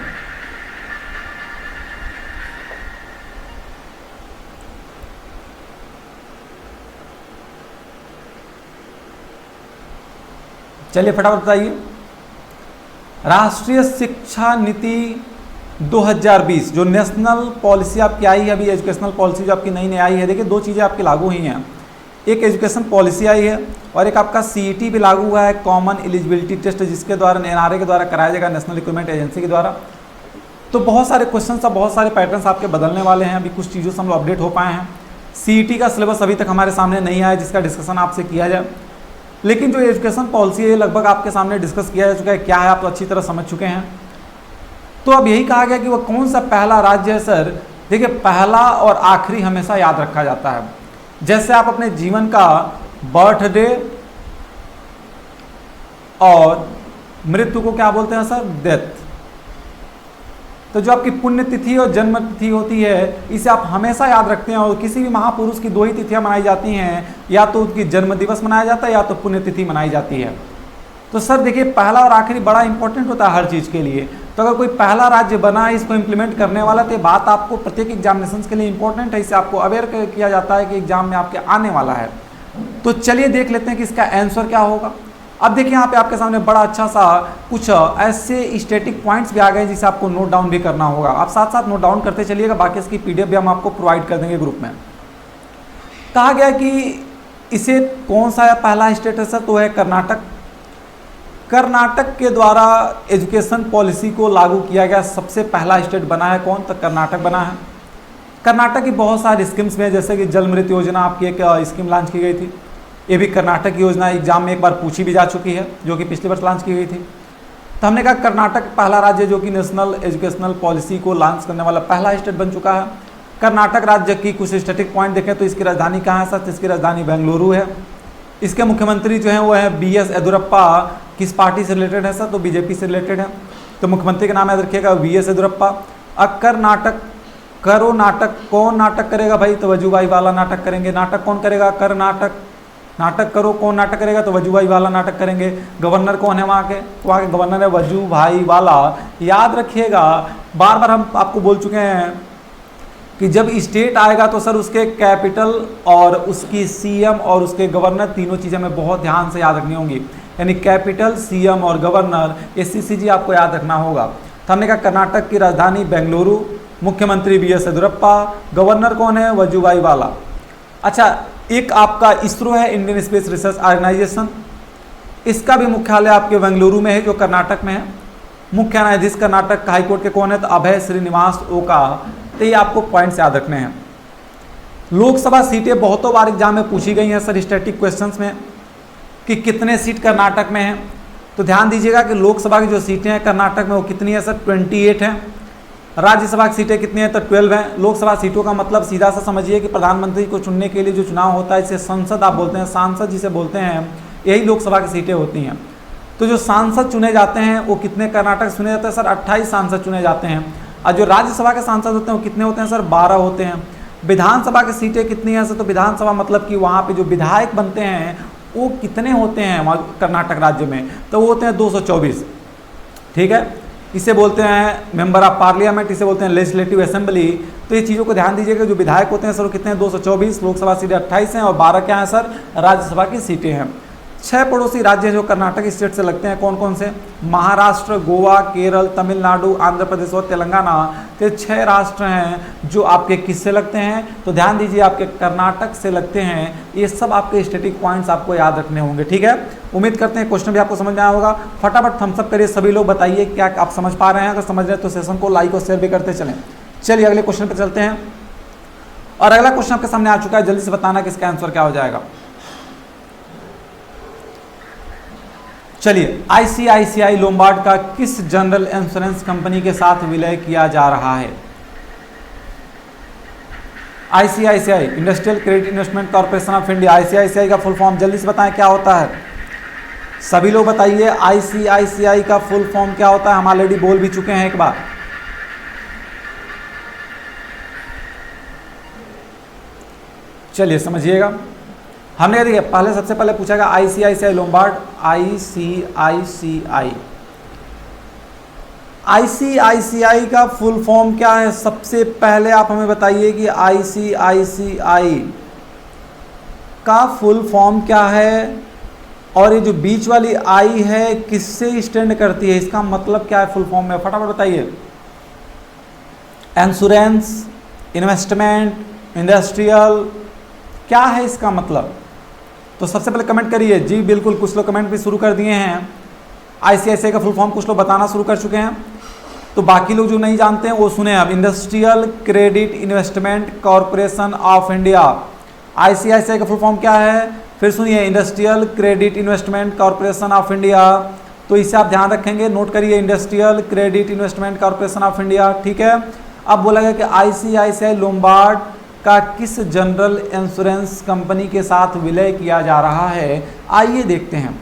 चलिए फटाफट बताइए। राष्ट्रीय शिक्षा नीति 2020 जो नेशनल पॉलिसी आपकी आई है, अभी एजुकेशनल पॉलिसी जो आपकी नई आई है, देखिए दो चीज़ें आपकी लागू हुई हैं। एक एजुकेशन पॉलिसी आई है और एक आपका सीईटी भी लागू हुआ है, कॉमन एलिजिबिलिटी टेस्ट, जिसके द्वारा एनआरए के द्वारा कराया जाएगा, नेशनल रिक्रूटमेंट एजेंसी के द्वारा। तो बहुत सारे क्वेश्चन सब, बहुत सारे पैटर्न्स आपके बदलने वाले हैं। अभी कुछ चीज़ों से हम लोग अपडेट हो पाए हैं। सीईटी का सिलेबस अभी तक हमारे सामने नहीं आया जिसका डिस्कशन आपसे किया जाए, लेकिन जो एजुकेशन पॉलिसी है लगभग आपके सामने डिस्कस किया जा चुका है। क्या है आप तो अच्छी तरह समझ चुके हैं। तो अब यही कहा गया कि वह कौन सा पहला राज्य है सर? देखिए पहला और आखिरी हमेशा याद रखा जाता है। जैसे आप अपने जीवन का बर्थडे और मृत्यु को क्या बोलते हैं सर? डेथ। तो जो आपकी पुण्य तिथि और जन्म तिथि होती है, इसे आप हमेशा याद रखते हैं। और किसी भी महापुरुष की दो ही तिथियां मनाई जाती हैं, या तो उनकी जन्म दिवस मनाया जाता है या तो पुण्यतिथि मनाई जाती है। तो सर देखिए पहला और आखिरी बड़ा इंपॉर्टेंट होता है हर चीज़ के लिए। तो अगर कोई पहला राज्य बना है इसको इम्प्लीमेंट करने वाला, तो ये बात आपको प्रत्येक एग्जामिनेशन के लिए इंपॉर्टेंट है। इससे आपको अवेयर किया जाता है कि एग्जाम में आपके आने वाला है। तो चलिए देख लेते हैं कि इसका आंसर क्या होगा। अब देखिए यहाँ पे आपके सामने बड़ा अच्छा सा कुछ ऐसे स्टैटिक पॉइंट्स भी आ गए जिसे आपको नोट डाउन भी करना होगा। आप साथ साथ नोट डाउन करते चलिएगा, बाकी इसकी पीडीएफ भी हम आपको प्रोवाइड कर देंगे ग्रुप में। कहा गया कि इसे कौन सा पहला स्टेट है सर, तो है कर्नाटक। कर्नाटक के द्वारा एजुकेशन पॉलिसी को लागू किया गया सबसे पहला स्टेट बना है कौन, तो कर्नाटक बना है। कर्नाटक की बहुत सारी स्कीम्स में, जैसे कि जल मृत योजना आपकी एक स्कीम लॉन्च की गई थी, ये भी कर्नाटक की योजना एग्जाम में एक बार पूछी भी जा चुकी है, जो कि पिछले वर्ष लॉन्च की गई थी। तो हमने कहा कर्नाटक पहला राज्य जो कि नेशनल एजुकेशनल पॉलिसी को लॉन्च करने वाला पहला स्टेट बन चुका है। कर्नाटक राज्य की कुछ स्टैटिक पॉइंट देखें तो इसकी राजधानी कहाँ है सर, इसकी राजधानी बेंगलुरु है। इसके मुख्यमंत्री जो हैं वो है बीएस येदियुरप्पा। किस पार्टी से रिलेटेड है सर, तो बीजेपी से रिलेटेड है। तो मुख्यमंत्री का नाम याद रखिएगा बीएस येदियुरप्पा। कर्नाटक, करो नाटक, कौन नाटक करेगा भाई, तो वजूभाई वाला नाटक करेंगे। नाटक कौन करेगा, कर्नाटक। नाटक करो, कौन नाटक करेगा, तो वजूभाई वाला नाटक करेंगे। गवर्नर कौन है वहाँ के, तो वहाँ के गवर्नर है वजूभाई वाला। याद रखिएगा, बार बार हम आपको बोल चुके हैं कि जब स्टेट आएगा तो सर उसके कैपिटल और उसकी सीएम और उसके गवर्नर तीनों चीज़ें हमें बहुत ध्यान से याद रखनी होंगी। यानी कैपिटल, सीएम और गवर्नर, एससीसीजी आपको याद रखना होगा। तो हमने कहा कर्नाटक की राजधानी बेंगलुरु, मुख्यमंत्री बीएस येदियुरप्पा, गवर्नर कौन है, वजूभाई वाला। अच्छा, एक आपका इसरो है, इंडियन स्पेस रिसर्च ऑर्गेनाइजेशन, इसका भी मुख्यालय आपके बेंगलुरु में है, जो कर्नाटक में है। मुख्य न्यायाधीश कर्नाटक हाईकोर्ट के कौन है, तो अभय श्रीनिवास ओका। तो ये आपको पॉइंट्स याद रखने हैं। लोकसभा सीटें बहुतों बार एग्जाम में पूछी गई हैं सर स्टैटिक क्वेश्चंस में कि कितने सीट कर्नाटक में हैं। तो ध्यान दीजिएगा कि लोकसभा की जो सीटें हैं कर्नाटक में वो कितनी है सर, 28 हैं। राज्यसभा की सीटें कितनी हैं, तो 12 हैं। लोकसभा सीटों का मतलब सीधा सा समझिए कि प्रधानमंत्री को चुनने के लिए जो चुनाव होता है इसे संसद आप बोलते हैं, सांसद जिसे बोलते हैं, यही लोकसभा की सीटें होती हैं। तो जो सांसद चुने जाते हैं वो कितने कर्नाटक चुने जाते हैं सर, 28 सांसद चुने जाते हैं। और जो राज्यसभा के सांसद होते हैं वो कितने होते हैं सर, 12 होते हैं। विधानसभा की सीटें कितनी हैं सर, तो विधानसभा मतलब कि वहाँ पे जो विधायक बनते हैं वो कितने होते हैं वहाँ कर्नाटक राज्य में, तो वो होते हैं 224। ठीक है, इसे बोलते हैं मेंबर ऑफ पार्लियामेंट, इसे बोलते हैं लेजिस्लेटिव असेंबली। तो ये चीज़ों को ध्यान दीजिएगा, जो विधायक होते हैं सर वो कितने हैं, 224। लोकसभा सीटें 28 हैं और 12 क्या हैं सर, राज्यसभा की सीटें हैं। 6 पड़ोसी राज्य जो कर्नाटक स्टेट से लगते हैं, कौन कौन से, महाराष्ट्र, गोवा, केरल, तमिलनाडु, आंध्र प्रदेश और तेलंगाना। तो 6 राष्ट्र हैं जो आपके किससे लगते हैं, तो ध्यान दीजिए आपके कर्नाटक से लगते हैं। ये सब आपके स्टैटिक पॉइंट्स आपको याद रखने होंगे। ठीक है, उम्मीद करते हैं क्वेश्चन भी आपको समझ में आया होगा। फटाफट थम्स अप करिए सभी लोग, बताइए क्या आप समझ पा रहे हैं। अगर समझ रहे हैं तो सेशन को लाइक और शेयर भी करते चलें। चलिए अगले क्वेश्चन पर चलते हैं। और अगला क्वेश्चन आपके सामने आ चुका है, जल्दी से बताना कि इसका आंसर क्या हो जाएगा। चलिए, आईसीआईसीआई लोम्बार्ड का किस जनरल इंश्योरेंस कंपनी के साथ विलय किया जा रहा है। ICICI, industrial credit investment corporation of India. ICICI का फुल फॉर्म जल्दी से बताएं क्या होता है, सभी लोग बताइए। आईसीआईसीआई का फुल फॉर्म क्या होता है, हम ऑलरेडी बोल भी चुके हैं एक बार। चलिए समझिएगा, हमने देखिए पहले सबसे पहले पूछा गया आईसीआईसीआई लोम्बार्ड, आईसीआईसीआई। आईसीआईसीआई का फुल फॉर्म क्या है, सबसे पहले आप हमें बताइए कि आईसीआईसीआई का फुल फॉर्म क्या है, और ये जो बीच वाली आई है किससे स्टैंड करती है, इसका मतलब क्या है फुल फॉर्म में, फटाफट बताइए। इंश्योरेंस, इन्वेस्टमेंट, इंडस्ट्रियल, क्या है इसका मतलब। तो सबसे पहले कमेंट करिए जी, बिल्कुल कुछ लोग कमेंट भी शुरू कर दिए हैं। आईसीआईसीआई का फुल फॉर्म कुछ लोग बताना शुरू कर चुके हैं, तो बाकी लोग जो नहीं जानते हैं वो सुने अब। Industrial credit investment corporation of India. ICICI का फुल फॉर्म क्या है, फिर सुनिए, industrial credit investment corporation of India. तो इसे आप ध्यान रखेंगे, नोट करिए, industrial credit investment corporation of India. ठीक है, अब बोला गया कि आईसीआईसीआई लोम्बार्ड का किस जनरल इंश्योरेंस कंपनी के साथ विलय किया जा रहा है, आइए देखते हैं।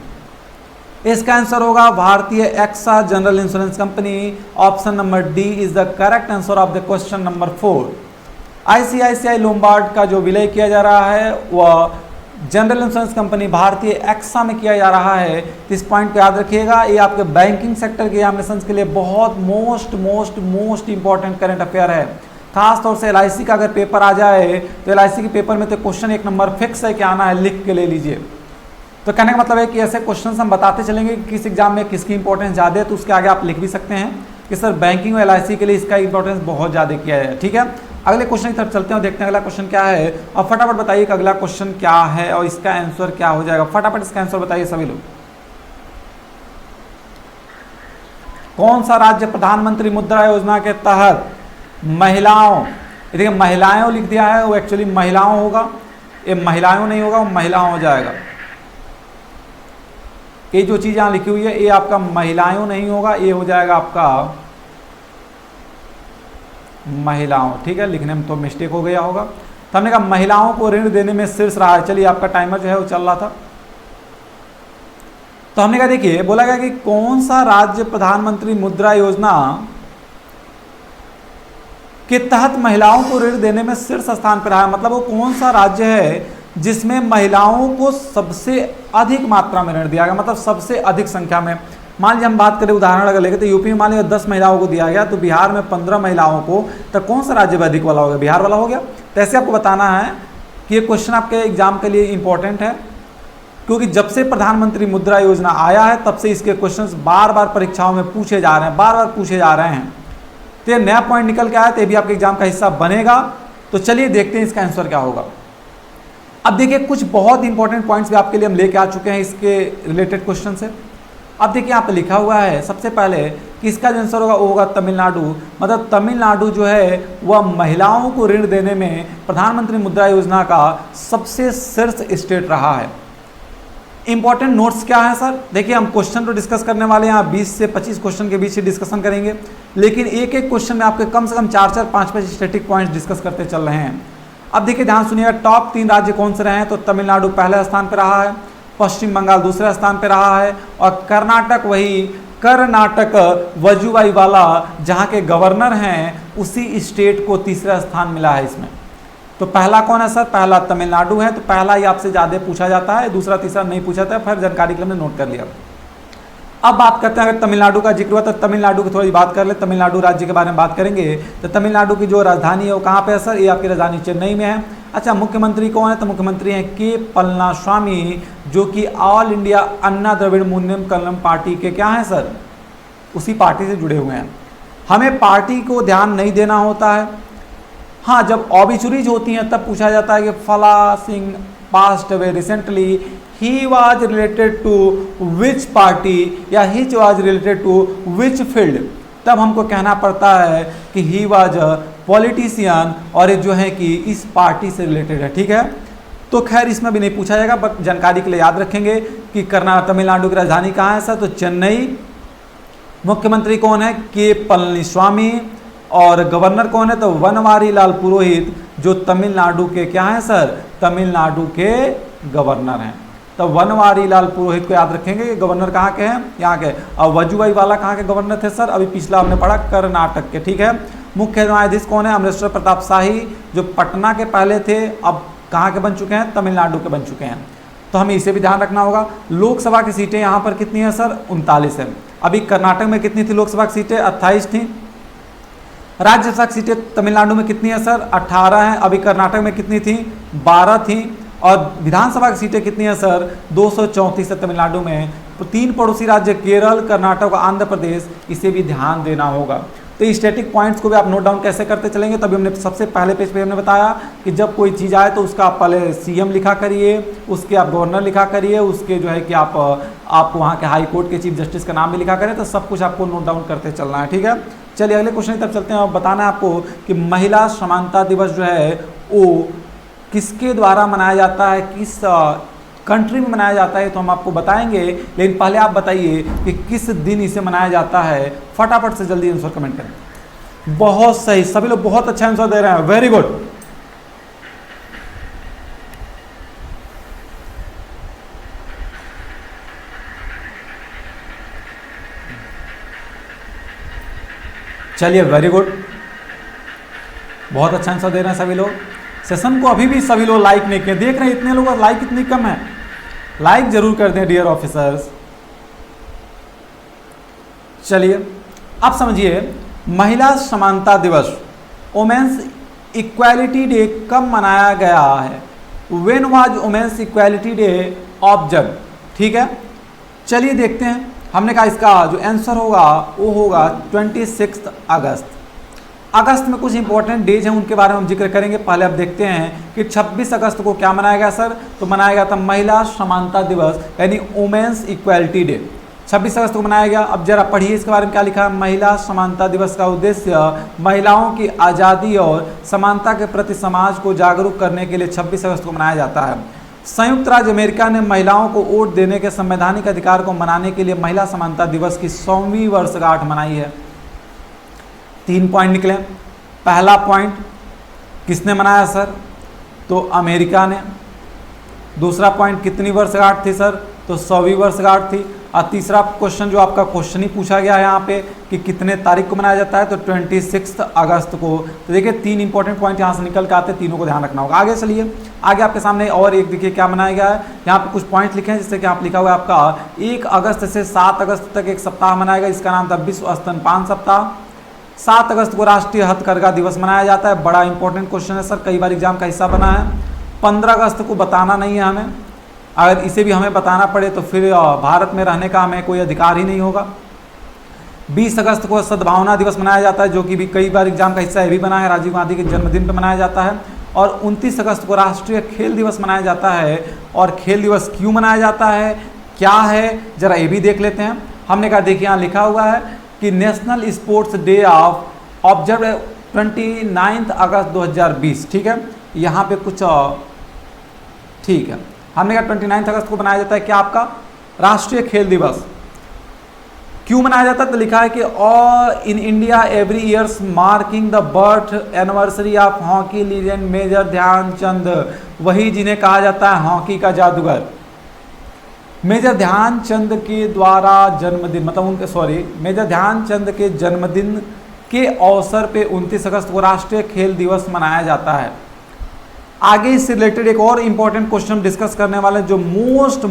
इसका आंसर होगा Bharti AXA general insurance company. Option number D is the correct answer of the question number 4। ICICI Lombard का जो विलय किया जा रहा है वह general insurance company Bharti AXA में किया जा रहा है। इस पॉइंट को याद रखिएगा, ये आपके बैंकिंग सेक्टर के एग्जामिनेशन के लिए बहुत मोस्ट इंपॉर्टेंट करंट अफेयर है। खास तौर से एलआईसी का अगर पेपर आ जाए तो एलआईसी के पेपर में तो क्वेश्चन 1 नंबर फिक्स है कि आना है, लिख के ले लीजिए। तो कहने का मतलब है कि ऐसे क्वेश्चन हम बताते चलेंगे कि किस एग्जाम में किसकी इंपॉर्टेंस ज़्यादा है, तो उसके आगे आप लिख भी सकते हैं कि सर बैंकिंग और LIC के लिए इसका इंपॉर्टेंस बहुत ज़्यादा किया है। ठीक है, अगले क्वेश्चन की तरफ चलते हैं और देखते हैं अगला क्वेश्चन क्या है, और फटाफट बताइए कि अगला क्वेश्चन क्या है और इसका आंसर क्या हो जाएगा। फटाफट इसका आंसर बताइए सभी लोग। कौन सा राज्य प्रधानमंत्री मुद्रा योजना के तहत महिलाओं, देखिए महिलाओं लिख दिया है, वो एक्चुअली महिलाओं होगा, ये महिलाओं नहीं होगा, वो महिलाओं हो जाएगा। ये जो चीज़ यहाँ लिखी हुई है ये आपका महिलाओं नहीं होगा, ये हो जाएगा आपका महिलाओं। ठीक है, लिखने में तो मिस्टेक हो गया होगा। तो हमने कहा महिलाओं को ऋण देने में शीर्ष रहा है। चलिए आपका टाइमर जो है वो चल रहा था। तो हमने कहा देखिए बोला गया कि कौन सा राज्य प्रधानमंत्री मुद्रा योजना के तहत महिलाओं को ऋण देने में शीर्ष स्थान पर रहा है, मतलब वो कौन सा राज्य है जिसमें महिलाओं को सबसे अधिक मात्रा में ऋण दिया गया, मतलब सबसे अधिक संख्या में। मान लीजिए हम बात करें उदाहरण अगर लेके, तो यूपी में मान लीजिए 10 महिलाओं को दिया गया, तो बिहार में 15 महिलाओं को, तो कौन सा राज्य में अधिक वाला हो गया, बिहार वाला हो गया। तो ऐसे आपको बताना है कि ये क्वेश्चन आपके एग्जाम के लिए इंपॉर्टेंट है, क्योंकि जब से प्रधानमंत्री मुद्रा योजना आया है तब से इसके क्वेश्चंस बार बार परीक्षाओं में पूछे जा रहे हैं, बार बार पूछे जा रहे हैं। तो ये नया पॉइंट निकल के आया, तो ये भी आपके एग्जाम का हिस्सा बनेगा। तो चलिए देखते हैं इसका आंसर क्या होगा। अब देखिए कुछ बहुत इंपॉर्टेंट पॉइंट्स भी आपके लिए हम लेके आ चुके हैं इसके रिलेटेड क्वेश्चन से। अब देखिए यहाँ पे लिखा हुआ है सबसे पहले कि इसका जो आंसर होगा वो होगा तमिलनाडु, मतलब तमिलनाडु जो है वह महिलाओं को ऋण देने में प्रधानमंत्री मुद्रा योजना का सबसे शीर्ष स्टेट रहा है। इंपॉर्टेंट नोट्स क्या है सर, देखिए हम क्वेश्चन तो डिस्कस करने वाले हैं, 20 से 25 क्वेश्चन के बीच ही डिस्कशन करेंगे, लेकिन एक एक क्वेश्चन में आपके कम से कम 4-4, 5-5 स्टैटिक पॉइंट्स डिस्कस करते चल रहे हैं। अब देखिए ध्यान सुनिएगा, टॉप 3 राज्य कौन से रहे हैं, तो तमिलनाडु पहले स्थान पर रहा है, पश्चिम बंगाल दूसरे स्थान पर रहा है, और कर्नाटक वही कर्नाटक वजुभाई वाला जहाँ के गवर्नर हैं उसी स्टेट को तीसरा स्थान मिला है इसमें। तो पहला कौन है सर, पहला तमिलनाडु है, तो पहला ही आपसे ज़्यादा पूछा जाता है, दूसरा तीसरा नहीं पूछा जाता है, फिर जानकारी के लिए हमने नोट कर लिया। अब बात करते हैं, अगर तमिलनाडु का जिक्र हुआ तो तमिलनाडु की थोड़ी बात कर ले, तमिलनाडु राज्य के बारे में बात करेंगे। तो तमिलनाडु की जो राजधानी है वो कहाँ पे है सर, ये आपकी राजधानी चेन्नई में है। अच्छा मुख्यमंत्री कौन है, तो मुख्यमंत्री हैं के पलनास्वामी, जो कि ऑल इंडिया अन्ना द्रविड़ मुन्नेम कलम पार्टी के क्या हैं सर, उसी पार्टी से जुड़े हुए हैं। हमें पार्टी को ध्यान नहीं देना होता है, हाँ जब ऑबिचुरीज होती हैं तब पूछा जाता है कि फला Singh passed away recently, he was related to which party या he was related to which field, तब हमको कहना पड़ता है कि ही वाज अ पॉलिटिशियन और ये जो है कि इस पार्टी से रिलेटेड है। ठीक है, तो खैर इसमें भी नहीं पूछा जाएगा, बट जानकारी के लिए याद रखेंगे कि तमिलनाडु की राजधानी कहाँ है सर, तो चेन्नई। मुख्यमंत्री कौन है, के पलनीस्वामी, और गवर्नर कौन है, तो बनवारी लाल पुरोहित, जो तमिलनाडु के क्या हैं सर, तमिलनाडु के गवर्नर हैं। तो बनवारी लाल पुरोहित को याद रखेंगे कि गवर्नर कहाँ के हैं, यहाँ के। और वजुभाई वाला कहाँ के गवर्नर थे सर, अभी पिछला हमने पढ़ा कर्नाटक के। ठीक है, मुख्य न्यायाधीश कौन है, अमरेश्वर प्रताप शाही, जो पटना के पहले थे, अब कहाँ के बन चुके हैं, तमिलनाडु के बन चुके हैं। तो हमें इसे भी ध्यान रखना होगा। लोकसभा की सीटें यहाँ पर कितनी है सर, 39 है। अभी कर्नाटक में कितनी थी लोकसभा की सीटें, 28 थी। राज्यसभा की सीटें तमिलनाडु में कितनी है सर, 18 हैं। अभी कर्नाटक में कितनी थी, 12 थी। और विधानसभा की सीटें कितनी है सर, 234 है तमिलनाडु में। तो 3 पड़ोसी राज्य केरल, कर्नाटक और आंध्र प्रदेश, इसे भी ध्यान देना होगा। तो स्टैटिक पॉइंट्स को भी आप नोट डाउन कैसे करते चलेंगे, तभी हमने सबसे पहले पेज पे हमने बताया कि जब कोई चीज़ आए तो उसका आप पहले सीएम लिखा करिए, उसके आप गवर्नर लिखा करिए, उसके जो है कि आप वहाँ के हाई कोर्ट के चीफ जस्टिस का नाम भी लिखा करें, तो सब कुछ आपको नोट डाउन करते चलना है। ठीक है, चलिए अगले क्वेश्चन की तरफ चलते हैं। और बताना है आपको कि महिला समानता दिवस जो है वो किसके द्वारा मनाया जाता है, किस कंट्री में मनाया जाता है, तो हम आपको बताएंगे। लेकिन पहले आप बताइए कि किस दिन इसे मनाया जाता है, फटाफट से जल्दी आंसर कमेंट करें। बहुत सही, सभी लोग बहुत अच्छा आंसर दे रहे हैं, वेरी गुड। चलिए वेरी गुड, बहुत अच्छा आंसर दे रहे हैं सभी लोग। सेशन को अभी भी सभी लोग लाइक नहीं किए, देख रहे हैं इतने लोग और लाइक इतनी कम है, लाइक जरूर कर दें डियर ऑफिसर्स। चलिए अब समझिए, महिला समानता दिवस, वुमेन्स इक्वालिटी डे कब मनाया गया है, when was women's equality day observe. ठीक है, चलिए देखते हैं। हमने कहा इसका जो आंसर होगा वो होगा 26 अगस्त। अगस्त में कुछ इंपॉर्टेंट डेज हैं, उनके बारे में हम जिक्र करेंगे। पहले अब देखते हैं कि 26 अगस्त को क्या मनाया गया सर, तो मनाया गया था महिला समानता दिवस, यानी वुमेन्स इक्वालिटी डे। 26 अगस्त को मनाया गया। अब जरा पढ़िए इसके बारे में क्या लिखा है। महिला समानता दिवस का उद्देश्य महिलाओं की आज़ादी और समानता के प्रति समाज को जागरूक करने के लिए 26 अगस्त को मनाया जाता है। संयुक्त राज्य अमेरिका ने महिलाओं को वोट देने के संवैधानिक अधिकार को मनाने के लिए महिला समानता दिवस की 100वीं वर्षगांठ मनाई है। 3 पॉइंट निकले। पहला पॉइंट किसने मनाया सर, तो अमेरिका ने। दूसरा पॉइंट कितनी वर्षगांठ थी सर, तो 100वीं वर्षगांठ थी। और तीसरा क्वेश्चन जो आपका क्वेश्चन ही पूछा गया है यहाँ पे कि कितने तारीख को मनाया जाता है, तो 26 अगस्त को। तो देखिए 3 इंपॉर्टेंट पॉइंट यहाँ से निकल के आते हैं, तीनों को ध्यान रखना होगा। आगे चलिए, आगे आपके सामने और एक देखिए क्या मनाया गया है। यहाँ पे कुछ पॉइंट लिखे हैं, जिससे कि आप लिखा हुआ है आपका 1 अगस्त से 7 अगस्त तक एक सप्ताह मनाया गया, इसका नाम था विश्व स्तनपान सप्ताह। 7 अगस्त को राष्ट्रीय हथकरघा दिवस मनाया जाता है। बड़ा इंपॉर्टेंट क्वेश्चन है सर, कई बार एग्जाम का हिस्सा बना है। 15 अगस्त को बताना नहीं है हमें, अगर इसे भी हमें बताना पड़े तो फिर भारत में रहने का हमें कोई अधिकार ही नहीं होगा। 20 अगस्त को सद्भावना दिवस मनाया जाता है, जो कि भी कई बार एग्जाम का हिस्सा है, भी बना है, राजीव गांधी के जन्मदिन पर मनाया जाता है। और 29 अगस्त को राष्ट्रीय खेल दिवस मनाया जाता है। और खेल दिवस क्यों मनाया जाता है, क्या है, जरा ये भी देख लेते हैं। हमने कहा देखिए यहाँ लिखा हुआ है कि national sports day of observe 29 अगस्त 2020। ठीक है, यहाँ पे कुछ ठीक है, हमने कहा 29 अगस्त को मनाया जाता है क्या, आपका राष्ट्रीय खेल दिवस। क्यों मनाया जाता है, तो लिखा है कि और in India every years marking the birth anniversary of hockey legend major Dhyan Chand, वही जिन्हें कहा जाता है हॉकी का जादूगर। मेजर ध्यानचंद के द्वारा जन्मदिन, मतलब उनके मेजर ध्यानचंद के जन्मदिन के अवसर पे 29 अगस्त को राष्ट्रीय खेल दिवस मनाया जाता है। आगे इससे रिलेटेड एक और इंपॉर्टेंट क्वेश्चन डिस्कस करने वाले, जो मोस्ट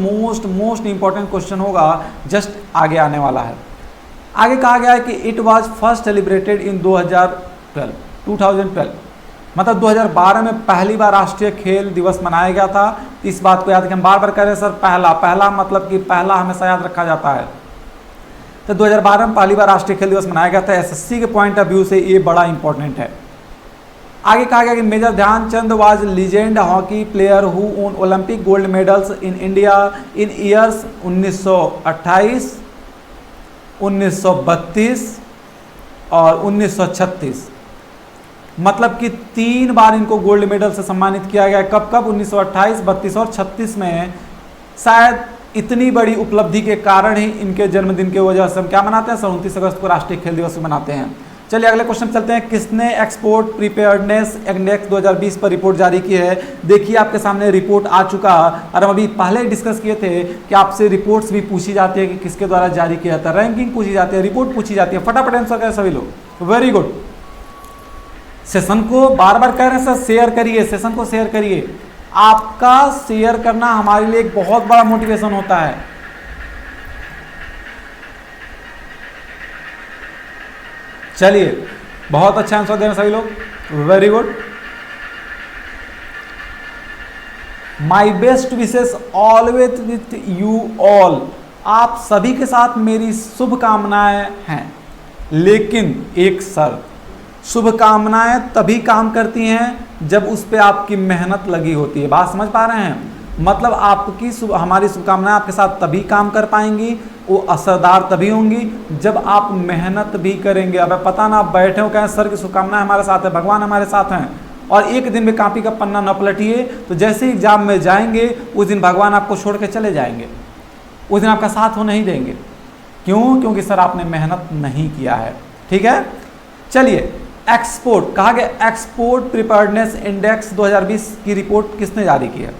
इंपॉर्टेंट क्वेश्चन होगा, जस्ट आगे आने वाला है। आगे कहा गया है कि it was first celebrated in 2012, मतलब 2012 में पहली बार राष्ट्रीय खेल दिवस मनाया गया था। इस बात को याद रखें, हम बार बार कह रहे हैं सर पहला मतलब कि पहला हमेशा याद रखा जाता है। तो 2012 में पहली बार राष्ट्रीय खेल दिवस मनाया गया था। एसएससी के पॉइंट ऑफ व्यू से ये बड़ा इंपॉर्टेंट है। आगे कहा गया कि major Dhyan Chand was legend hockey player who won Olympic gold medals in India in years 1928, 1932 और 1936। मतलब कि 3 बार इनको गोल्ड मेडल से सम्मानित किया गया। कब 1928, 32 और 36 में। शायद इतनी बड़ी उपलब्धि के कारण ही इनके जन्मदिन के वजह से हम क्या मनाते हैं सर, 29 अगस्त को राष्ट्रीय खेल दिवस मनाते हैं। चलिए अगले क्वेश्चन चलते हैं। किसने एक्सपोर्ट प्रिपेयर्डनेस इंडेक्स 2020 पर रिपोर्ट जारी की है। देखिए आपके सामने रिपोर्ट आ चुका, और हम अभी पहले डिस्कस किए थे कि आपसे रिपोर्ट्स भी पूछी जाती है कि किसके द्वारा जारी किया था, रैंकिंग पूछी जाती है, रिपोर्ट पूछी जाती है। फटाफट आंसर करें सभी लोग, वेरी गुड। सेशन को बार बार कह रहे हैं सर शेयर करिए, सेशन को शेयर करिए। आपका शेयर करना हमारे लिए एक बहुत बड़ा मोटिवेशन होता है। चलिए बहुत अच्छा आंसर दे रहे हैं सभी लोग, very good. My best wishes always with you all, आप सभी के साथ मेरी शुभकामनाएं हैं, लेकिन एक शर्त, शुभकामनाएं तभी काम करती हैं जब उस पर आपकी मेहनत लगी होती है। बात समझ पा रहे हैं, मतलब आपकी हमारी शुभकामनाएं आपके साथ तभी काम कर पाएंगी, वो असरदार तभी होंगी जब आप मेहनत भी करेंगे। अब पता ना आप बैठे हो कहें सर की शुभकामनाएं हमारे साथ है, भगवान हमारे साथ हैं, और एक दिन में कापी का पन्ना न पलटिए, तो जैसे ही एग्जाम में जाएंगे उस दिन भगवान आपको छोड़ के चले जाएंगे, उस दिन आपका साथ हो नहीं देंगे। क्यों? क्योंकि सर आपने मेहनत नहीं किया है। ठीक है, चलिए एक्सपोर्ट कहा गया, एक्सपोर्ट प्रिपेयर्डनेस इंडेक्स 2020 की रिपोर्ट किसने जारी की है?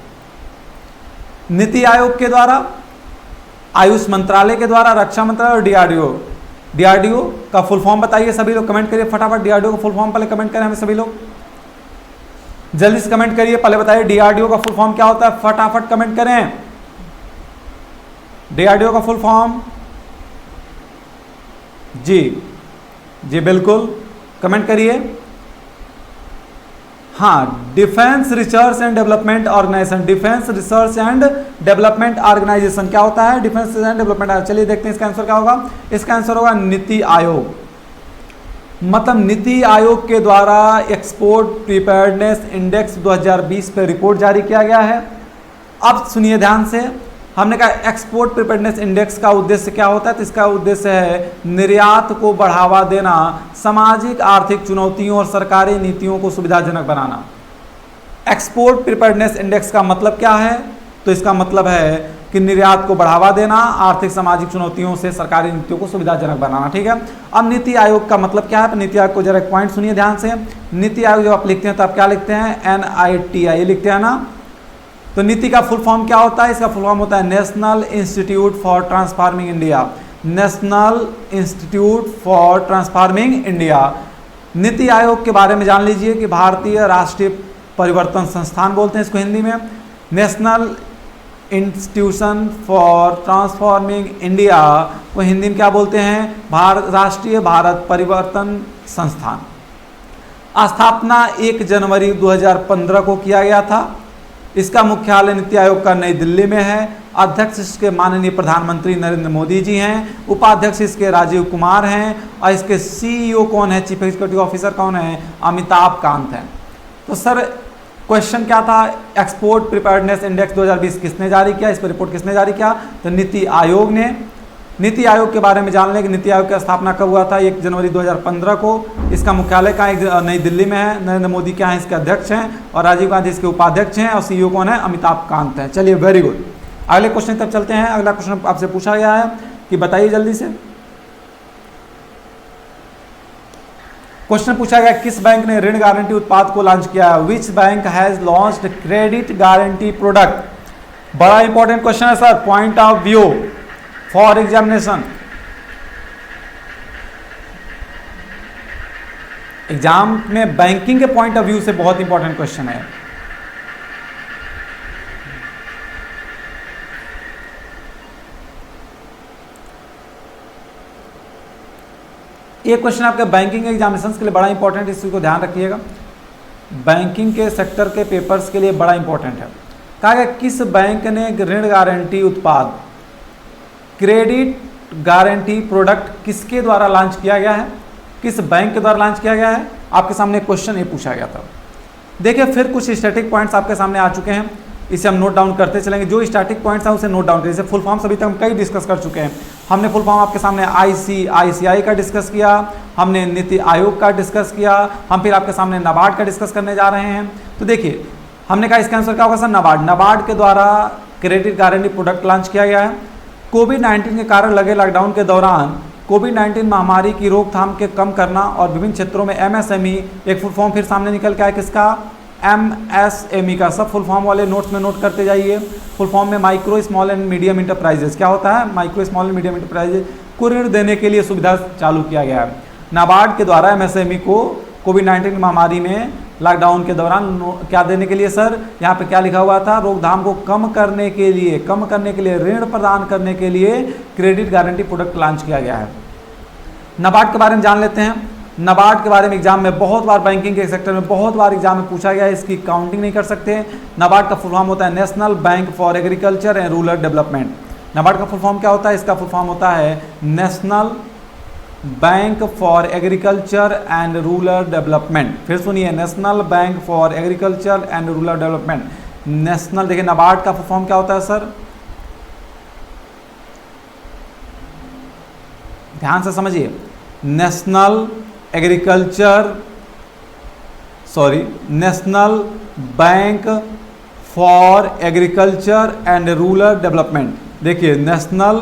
नीति आयोग के द्वारा, आयुष मंत्रालय के द्वारा, रक्षा मंत्रालय और डीआरडीओ। डीआरडीओ का फुल फॉर्म बताइए सभी लोग, कमेंट करिए फटाफट। डीआरडीओ का फुल फॉर्म पहले कमेंट करें हमें सभी लोग, जल्दी से कमेंट करिए, पहले बताइए डीआरडीओ का फुल फॉर्म क्या होता है, फटाफट कमेंट करें। डीआरडीओ का फुल फॉर्म, जी जी बिल्कुल कमेंट करिए। हाँ, defence research and development organisation. Defence research and development organisation क्या होता है? Defence research and development. चलिए देखते हैं इसका आंसर क्या होगा। इसका आंसर होगा नीति आयोग। मतलब नीति आयोग के द्वारा एक्सपोर्ट प्रिपेयर्डनेस इंडेक्स 2020 पे रिपोर्ट जारी किया गया है। अब सुनिए ध्यान से, हमने कहा एक्सपोर्ट प्रिपेयर्डनेस इंडेक्स का उद्देश्य क्या होता है? तो इसका उद्देश्य है निर्यात को बढ़ावा देना, सामाजिक आर्थिक चुनौतियों और सरकारी नीतियों को सुविधाजनक बनाना। एक्सपोर्ट प्रिपेयर्डनेस इंडेक्स का मतलब क्या है? तो इसका मतलब है कि निर्यात को बढ़ावा देना, आर्थिक सामाजिक चुनौतियों से सरकारी नीतियों को सुविधाजनक बनाना। ठीक है। अब नीति आयोग का मतलब क्या है? नीति आयोग को जरा एक पॉइंट सुनिए ध्यान से। नीति आयोग जब आप लिखते हैं तो आप क्या लिखते हैं? NITI लिखते हैं ना। तो नीति का फुल फॉर्म क्या होता है? इसका फुल फॉर्म होता है national institute for transforming India. National institute for transforming India. NITI Aayog के बारे में जान लीजिए कि भारतीय राष्ट्रीय परिवर्तन संस्थान बोलते हैं इसको हिंदी में। National institution for transforming India को हिंदी में क्या बोलते हैं? राष्ट्रीय भारत परिवर्तन संस्थान। स्थापना 1 जनवरी 2015 को किया गया था। इसका मुख्यालय नीति आयोग का नई दिल्ली में है। अध्यक्ष इसके माननीय प्रधानमंत्री नरेंद्र मोदी जी हैं। उपाध्यक्ष इसके राजीव कुमार हैं और इसके CEO कौन है? चीफ एग्जीक्यूटिव ऑफिसर कौन है? अमिताभ कांत हैं। तो सर क्वेश्चन क्या था? एक्सपोर्ट प्रिपेयर्डनेस इंडेक्स 2020 किसने जारी किया? इस पर रिपोर्ट किसने जारी किया? तो नीति आयोग ने। नीति आयोग के बारे में जान लें कि नीति आयोग की स्थापना कब हुआ था? 1 जनवरी 2015 को। इसका मुख्यालय कहाँ? नई दिल्ली में है। नरेंद्र मोदी क्या हैं? इसके अध्यक्ष हैं और राजीव गांधी इसके उपाध्यक्ष हैं और CEO कौन है? अमिताभ कांत हैं। चलिए वेरी गुड। अगले क्वेश्चन तक चलते हैं। अगला क्वेश्चन आपसे पूछा गया है कि बताइए जल्दी से। क्वेश्चन पूछा गया किस बैंक ने ऋण गारंटी उत्पाद को लॉन्च किया है? Which bank has launched credit guarantee product? बड़ा इंपॉर्टेंट क्वेश्चन है sir, point of view for examination. Exam में बैंकिंग के पॉइंट ऑफ व्यू से बहुत इंपॉर्टेंट क्वेश्चन है। ये क्वेश्चन आपके बैंकिंग एग्जामिनेशन के लिए बड़ा इंपॉर्टेंट है, इस चीज को ध्यान रखिएगा। बैंकिंग के सेक्टर के पेपर्स के लिए बड़ा इंपॉर्टेंट है। कहा गया किस बैंक ने ऋण गारंटी उत्पाद क्रेडिट गारंटी प्रोडक्ट किसके द्वारा लॉन्च किया गया है? किस बैंक के द्वारा लॉन्च किया गया है? आपके सामने क्वेश्चन ये पूछा गया था। देखिए फिर कुछ स्टैटिक पॉइंट्स आपके सामने आ चुके हैं, इसे हम नोट डाउन करते चलेंगे। जो स्टैटिक पॉइंट्स हैं उसे नोट डाउन करिए। जैसे फुल फॉर्म्स अभी तक हम कई डिस्कस कर चुके हैं। हमने फुल फॉर्म आपके सामने ICICI का डिस्कस किया, हमने नीति आयोग का डिस्कस किया, हम फिर आपके सामने नाबार्ड का डिस्कस करने जा रहे हैं। तो देखिए हमने कहा इसका आंसर क्या होगा सर? नाबार्ड। नाबार्ड के द्वारा क्रेडिट गारंटी प्रोडक्ट लॉन्च किया गया है। कोविड-19 के कारण लगे लॉकडाउन के दौरान कोविड-19 महामारी की रोकथाम के कम करना और विभिन्न क्षेत्रों में MSME, एक फुल फॉर्म फिर सामने निकल के आया किसका? MSME का। सब फुल फॉर्म वाले नोट्स में नोट करते जाइए। फुल फॉर्म में micro small and medium enterprises क्या होता है? Micro small and medium enterprises को ऋण देने के लिए सुविधा चालू किया गया है। नाबार्ड के द्वारा MSME को कोविड-19 महामारी में लॉकडाउन के दौरान क्या देने के लिए सर? यहाँ पे क्या लिखा हुआ था? रोकथाम को कम करने के लिए ऋण प्रदान करने के लिए क्रेडिट गारंटी प्रोडक्ट लॉन्च किया गया है। नाबार्ड के बारे में जान लेते हैं। नाबार्ड के बारे में एग्जाम में बहुत बार, बैंकिंग के सेक्टर में बहुत बार एग्जाम में पूछा गया है, इसकी काउंटिंग नहीं कर सकते। नाबार्ड का फुल फॉर्म होता है national bank for agriculture and rural development. NABARD का फुल फॉर्म क्या होता है? इसका फुल फॉर्म होता है national bank for agriculture and rural development. फिर सुनिए, national bank for agriculture and rural development. National, देखिए नाबार्ड का फुल फॉर्म क्या होता है सर? ध्यान से समझिए, national bank for agriculture and rural development. देखिए national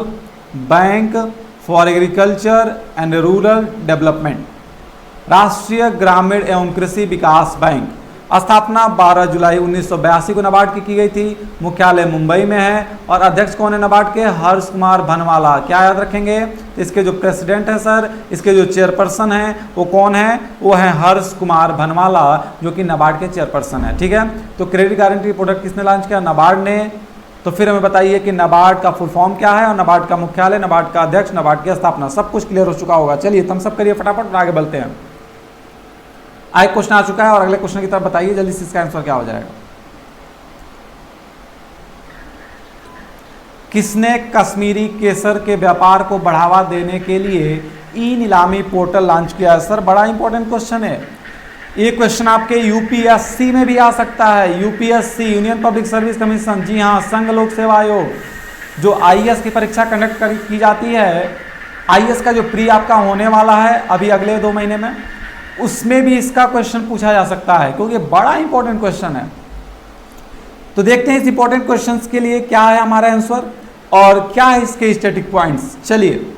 bank for agriculture and rural development, राष्ट्रीय ग्रामीण एवं कृषि विकास बैंक। स्थापना 12 जुलाई 1982 को नाबार्ड की गई थी। मुख्यालय मुंबई में है और अध्यक्ष कौन है नाबार्ड के? हर्ष कुमार भनवाला। क्या याद रखेंगे? तो इसके जो प्रेसिडेंट है सर, इसके जो चेयरपर्सन है वो कौन है? वो है हर्ष कुमार भनवाला, जो कि नाबार्ड के चेयरपर्सन है। ठीक है। तो क्रेडिट गारंटी प्रोडक्ट किसने लॉन्च किया? नाबार्ड ने। तो फिर हमें बताइए कि नाबार्ड का फुल फॉर्म क्या है और नाबार्ड का मुख्यालय, नाबार्ड का अध्यक्ष, नाबार्ड की स्थापना, सब कुछ क्लियर हो चुका होगा। चलिए थम्स अप करिए फटाफट और आगे बढ़ते हैं। एक क्वेश्चन आ चुका है और अगले क्वेश्चन की तरफ बताइए जल्दी से, इसका आंसर क्या हो जाएगा। किसने कश्मीरी केसर के व्यापार को बढ़ावा देने के लिए ई नीलामी पोर्टल लॉन्च किया है? सर बड़ा इंपॉर्टेंट क्वेश्चन है ये। क्वेश्चन आपके यूपीएससी में भी आ सकता है। UPSC, union public service commission, जी हाँ, संघ लोक सेवा आयोग, जो आईएएस की परीक्षा कंडक्ट की जाती है, आईएएस का जो प्री आपका होने वाला है अभी अगले 2 महीने में, उसमें भी इसका क्वेश्चन पूछा जा सकता है, क्योंकि बड़ा इंपॉर्टेंट क्वेश्चन है। तो देखते हैं इस इंपॉर्टेंट क्वेश्चन के लिए क्या है हमारा आंसर और क्या है इसके स्टैटिक पॉइंट्स। चलिए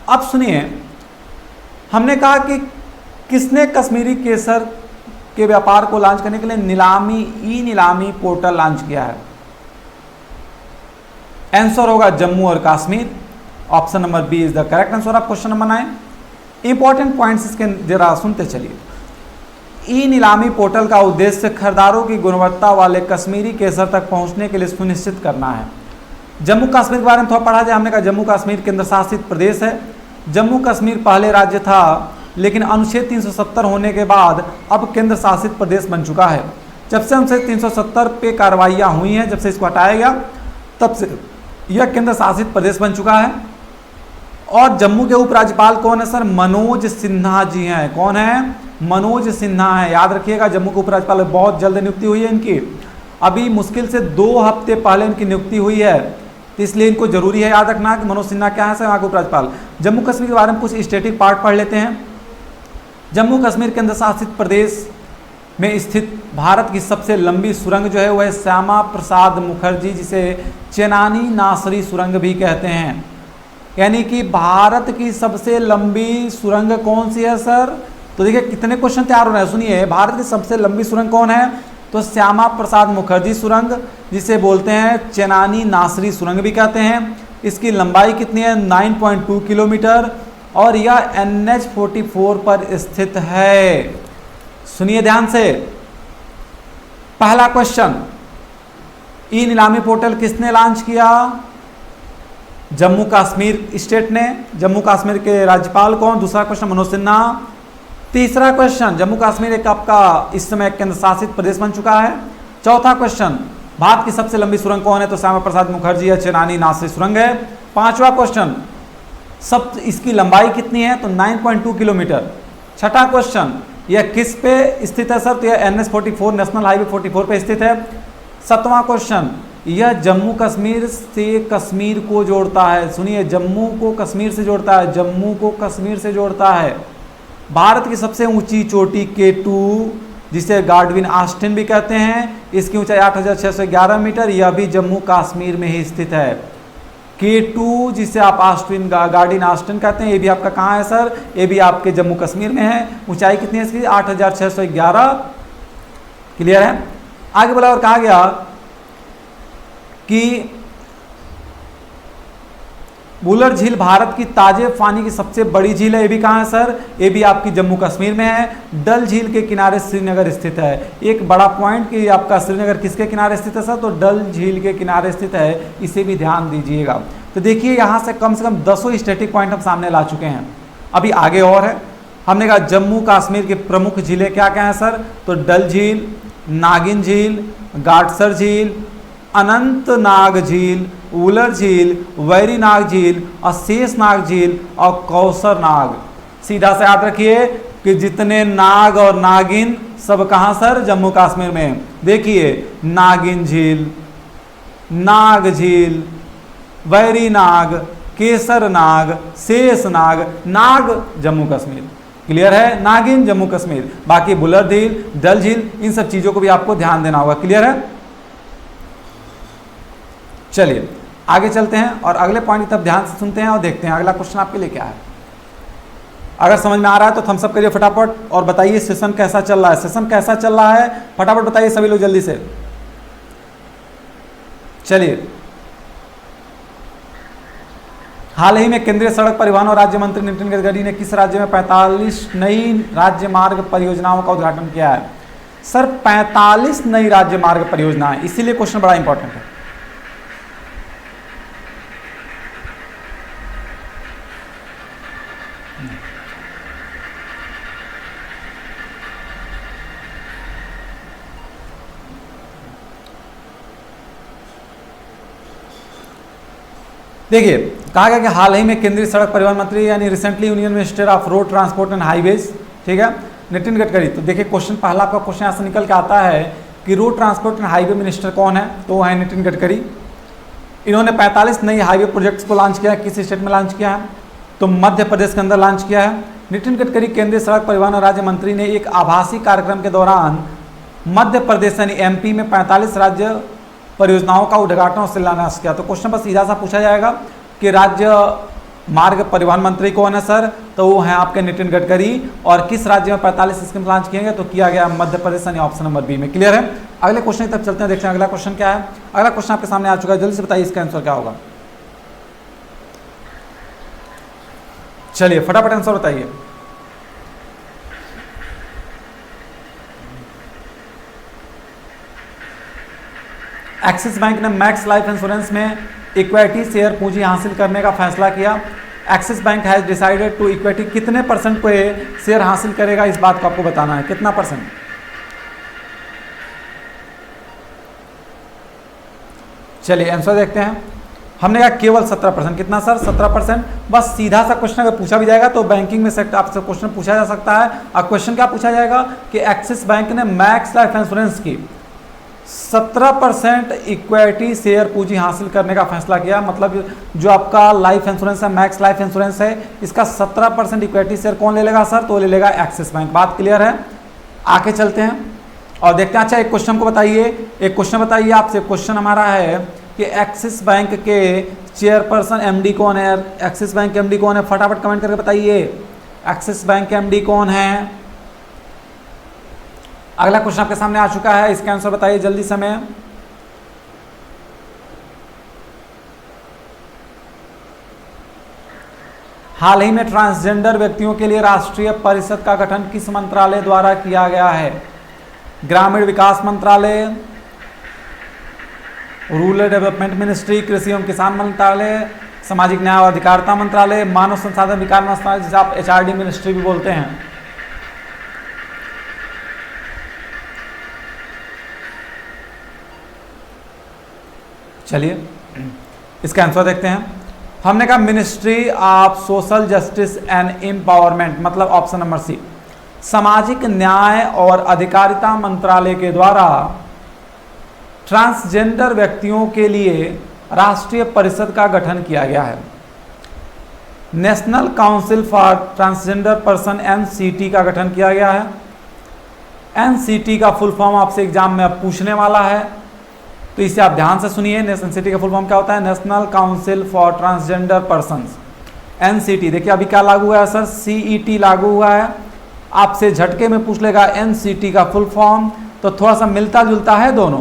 अब सुनिए, हमने कहा कि किसने कश्मीरी केसर के व्यापार को लॉन्च करने के लिए ई नीलामी पोर्टल लॉन्च किया है? आंसर होगा जम्मू और Kashmir. Option number B is the correct answer of question number 9। Important points इसके जरा सुनते चलिए। ई नीलामी पोर्टल का उद्देश्य खरीदारों की गुणवत्ता वाले कश्मीरी केसर तक पहुंचने के लिए सुनिश्चित करना है। जम्मू कश्मीर के बारे में थोड़ा पढ़ा जाए। हमने कहा जम्मू कश्मीर केंद्र शासित प्रदेश है। जम्मू कश्मीर पहले राज्य था, लेकिन अनुच्छेद 370 होने के बाद अब केंद्र शासित प्रदेश बन चुका है। जब से अनुच्छेद 370 पे कार्रवाइयाँ हुई हैं, जब से इसको हटाया गया, तब से यह केंद्र शासित प्रदेश बन चुका है। और जम्मू के उपराज्यपाल कौन है सर? मनोज सिन्हा जी हैं। कौन है? मनोज सिन्हा है। याद रखिएगा, जम्मू के उपराज्यपाल बहुत जल्द नियुक्ति हुई है इनकी, अभी मुश्किल से 2 हफ्ते पहले इनकी नियुक्ति हुई है, तो इसलिए इनको जरूरी है याद रखना कि मनोज सिन्हा क्या है सर, वहाँ के उपराज्यपाल। जम्मू कश्मीर के बारे में कुछ स्टेटिक पार्ट पढ़ लेते हैं। जम्मू कश्मीर केंद्र शासित प्रदेश में स्थित भारत की सबसे लंबी सुरंग जो है वह श्यामा प्रसाद मुखर्जी, जिसे चेनानी नासरी सुरंग भी कहते हैं। यानी कि भारत की सबसे लंबी सुरंग कौन सी है सर? तो देखिए कितने क्वेश्चन तैयार हो रहे हैं, सुनिए। भारत की सबसे लंबी सुरंग कौन है? तो श्यामा प्रसाद मुखर्जी सुरंग, जिसे बोलते हैं चेनानी नासरी सुरंग भी कहते हैं। इसकी लंबाई कितनी है? 9.2 किलोमीटर और यह NH-44 पर स्थित है। सुनिए ध्यान से। पहला क्वेश्चन, ई नीलामी पोर्टल किसने लॉन्च किया? जम्मू कश्मीर स्टेट ने। जम्मू कश्मीर के राज्यपाल कौन? दूसरा क्वेश्चन मनोज सिन्हा। तीसरा क्वेश्चन, जम्मू कश्मीर एक आपका इस समय केंद्र शासित प्रदेश बन चुका है। चौथा क्वेश्चन, भारत की सबसे लंबी सुरंग कौन है? तो श्यामा प्रसाद मुखर्जी या चेनानी नासरी सुरंग है। पांचवा क्वेश्चन, सब इसकी लंबाई कितनी है? तो 9.2 किलोमीटर। छठा क्वेश्चन, यह किस पे स्थित है सर? तो यह NH-44 नेशनल हाईवे 44 पे स्थित है। सातवां क्वेश्चन, यह जम्मू कश्मीर से कश्मीर को जोड़ता है। सुनिए, जम्मू को कश्मीर से जोड़ता है, जम्मू को कश्मीर से जोड़ता है। भारत की सबसे ऊंची चोटी K2, जिसे गार्डविन आस्टिन भी कहते हैं, इसकी ऊंचाई 8611 मीटर, यह भी जम्मू कश्मीर में ही स्थित है। K2 जिसे आप गार्डविन आस्टिन कहते हैं, ये भी आपका कहाँ है सर? ये भी आपके जम्मू कश्मीर में है। ऊंचाई कितनी है इसकी? 8611। क्लियर है? आगे बोला और कहा गया कि बुलर झील भारत की ताजे पानी की सबसे बड़ी झील है। ये भी कहाँ है सर? ये भी आपकी जम्मू कश्मीर में है। डल झील के किनारे श्रीनगर स्थित है। एक बड़ा पॉइंट कि आपका श्रीनगर किसके किनारे स्थित है सर? तो डल झील के किनारे स्थित है, इसे भी ध्यान दीजिएगा। तो देखिए यहाँ से कम 10 स्टैटिक पॉइंट हम सामने ला चुके हैं। अभी आगे और है। हमने कहा जम्मू कश्मीर के प्रमुख झीलें क्या क्या हैं सर? तो डल झील, नागिन झील, गाडसर झील, अनंतनाग झील, उलर झील, वैरीनाग झील और शेषनाग झील और कौसर नाग। सीधा से याद रखिए कि जितने नाग और नागिन सब कहाँ सर? जम्मू कश्मीर में। देखिए, नागिन झील, नाग झील, वैरीनाग, केसरनाग, शेषनाग, नाग जम्मू कश्मीर। क्लियर है? नागिन जम्मू कश्मीर। बाकी बुलर झील, डल झील, इन सब चीजों को भी आपको ध्यान देना होगा। क्लियर है? चलिए आगे चलते हैं और अगले पॉइंट की तरफ ध्यान से सुनते हैं और देखते हैं अगला क्वेश्चन आपके लिए क्या है। अगर समझ में आ रहा है तो थम्स अप करिए फटाफट और बताइए सेशन कैसा चल रहा है। सेशन कैसा चल रहा है फटाफट बताइए सभी लोग जल्दी से। चलिए, हाल ही में केंद्रीय सड़क परिवहन और राज्य मंत्री नितिन गडकरी ने किस राज्य में 45 नई राज्य मार्ग परियोजनाओं का उद्घाटन किया है? सर 45 नई राज्य मार्ग परियोजनाएं, इसीलिए क्वेश्चन बड़ा इंपॉर्टेंट है। देखिए कहा गया कि हाल ही में केंद्रीय सड़क परिवहन मंत्री यानी recently union minister of road transport and highways, ठीक है, नितिन गडकरी। तो देखिए क्वेश्चन, पहला आपका क्वेश्चन यहाँ से निकल के आता है कि road transport and highway minister कौन है, तो है नितिन गडकरी। इन्होंने 45 नई हाईवे प्रोजेक्ट्स को लॉन्च किया है। किस स्टेट में लॉन्च किया है, तो मध्य प्रदेश के अंदर लॉन्च किया है। नितिन गडकरी केंद्रीय सड़क परिवहन और राज्य मंत्री ने एक आभासी कार्यक्रम के दौरान मध्य प्रदेश यानी एमपी में 45 राज्य परियोजनाओं का उद्घाटन और शिलान्यास किया। तो क्वेश्चन बस सीधा सा पूछा जाएगा कि राज्य मार्ग परिवहन मंत्री कौन है सर, तो वो हैं आपके नितिन गडकरी। और किस राज्य में 45 स्कीम लॉन्च किए गए, तो किया गया मध्य प्रदेश यानी ऑप्शन नंबर बी में। क्लियर है। अगले क्वेश्चन की तरफ चलते हैं, देखते हैं अगला क्वेश्चन क्या है। अगला क्वेश्चन आपके सामने आ चुका है, जल्दी से बताइए इसका आंसर क्या होगा। चलिए फटाफट आंसर बताइए। एक्सिस बैंक ने मैक्स लाइफ इंश्योरेंस में इक्विटी शेयर पूंजी हासिल करने का फैसला किया। Axis Bank has decided to equity, कितने परसेंट को ये शेयर हासिल करेगा, इस बात को आपको बताना है, कितना परसेंट। चलिए आंसर देखते हैं। हमने कहा केवल 17%। कितना सर, 17%। बस सीधा सा क्वेश्चन अगर पूछा भी जाएगा तो बैंकिंग में सेक्टर आपसे क्वेश्चन पूछा जा सकता है। अब क्वेश्चन क्या पूछा जाएगा कि एक्सिस बैंक ने मैक्स लाइफ इंश्योरेंस की 17% इक्विटी शेयर पूंजी हासिल करने का फैसला किया। मतलब जो आपका लाइफ इंश्योरेंस है, मैक्स लाइफ इंश्योरेंस है, इसका 17% इक्विटी शेयर कौन ले लेगा सर, तो ले लेगा एक्सिस बैंक। बात क्लियर है। आगे चलते हैं और देखते हैं। अच्छा एक क्वेश्चन को बताइए, एक क्वेश्चन बताइए आपसे। क्वेश्चन हमारा है कि एक्सिस बैंक के चेयरपर्सन एमडी कौन है। एक्सिस बैंक के एमडी कौन है, फटाफट कमेंट करके बताइए। एक्सिस बैंक के एमडी कौन है। अगला क्वेश्चन आपके सामने आ चुका है, इसका आंसर बताइए जल्दी समय। हाल ही में ट्रांसजेंडर व्यक्तियों के लिए राष्ट्रीय परिषद का गठन किस मंत्रालय द्वारा किया गया है। ग्रामीण विकास मंत्रालय, रूरल डेवलपमेंट मिनिस्ट्री, कृषि एवं किसान मंत्रालय, सामाजिक न्याय और अधिकारिता मंत्रालय, मानव संसाधन विकास मंत्रालय, जिसे आप एचआरडी मिनिस्ट्री भी बोलते हैं। चलिए इसका आंसर देखते हैं। हमने कहा ministry of social justice and empowerment, मतलब ऑप्शन नंबर सी, सामाजिक न्याय और अधिकारिता मंत्रालय के द्वारा ट्रांसजेंडर व्यक्तियों के लिए राष्ट्रीय परिषद का गठन किया गया है। National council for transgender person NCT का गठन किया गया है। एनसीटी का फुल फॉर्म आपसे एग्जाम में अब पूछने वाला है, तो इसे आप ध्यान से सुनिए। एनसीटी का फुल फॉर्म क्या होता है, national council for transgender persons. NCT देखिए अभी क्या लागू हुआ है सर, सीईटी लागू हुआ है। आपसे झटके में पूछ लेगा एनसीटी का फुल फॉर्म, तो थोड़ा सा मिलता जुलता है दोनों।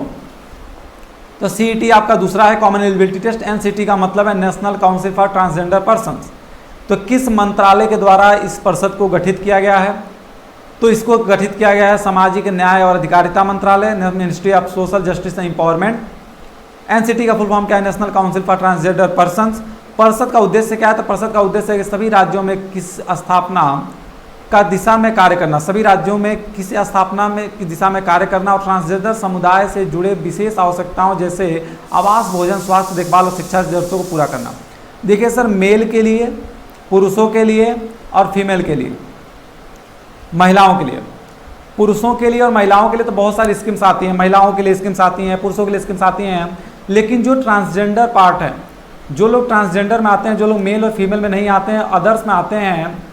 तो सीईटी आपका दूसरा है कॉमन एलिजिबिलिटी टेस्ट, एनसीटी का मतलब है national council for transgender persons. तो किस मंत्रालय के द्वारा इस परिषद को गठित किया गया है, तो इसको गठित किया गया है सामाजिक न्याय और अधिकारिता मंत्रालय, ministry of social justice and empowerment. NCT का फुल फॉर्म क्या है, national council for transgender persons. परिषद का उद्देश्य क्या है, तो परिषद का उद्देश्य है कि सभी राज्यों में किस स्थापना का दिशा में कार्य करना, सभी राज्यों में किसी स्थापना में की दिशा में कार्य करना और ट्रांसजेंडर समुदाय से जुड़े विशेष आवश्यकताओं जैसे आवास, भोजन, स्वास्थ्य देखभाल और शिक्षा जरूरतों को पूरा करना। देखिए सर, मेल के लिए, पुरुषों के लिए और फीमेल के लिए, महिलाओं के लिए, पुरुषों के लिए और महिलाओं के लिए तो बहुत सारी स्कीम्स आती हैं। महिलाओं के लिए स्कीम्स आती हैं, पुरुषों के लिए स्कीम्स आती हैं, लेकिन जो ट्रांसजेंडर पार्ट है, जो लोग ट्रांसजेंडर में आते हैं, जो लोग मेल और फीमेल में नहीं आते हैं, अदर्स में आते हैं,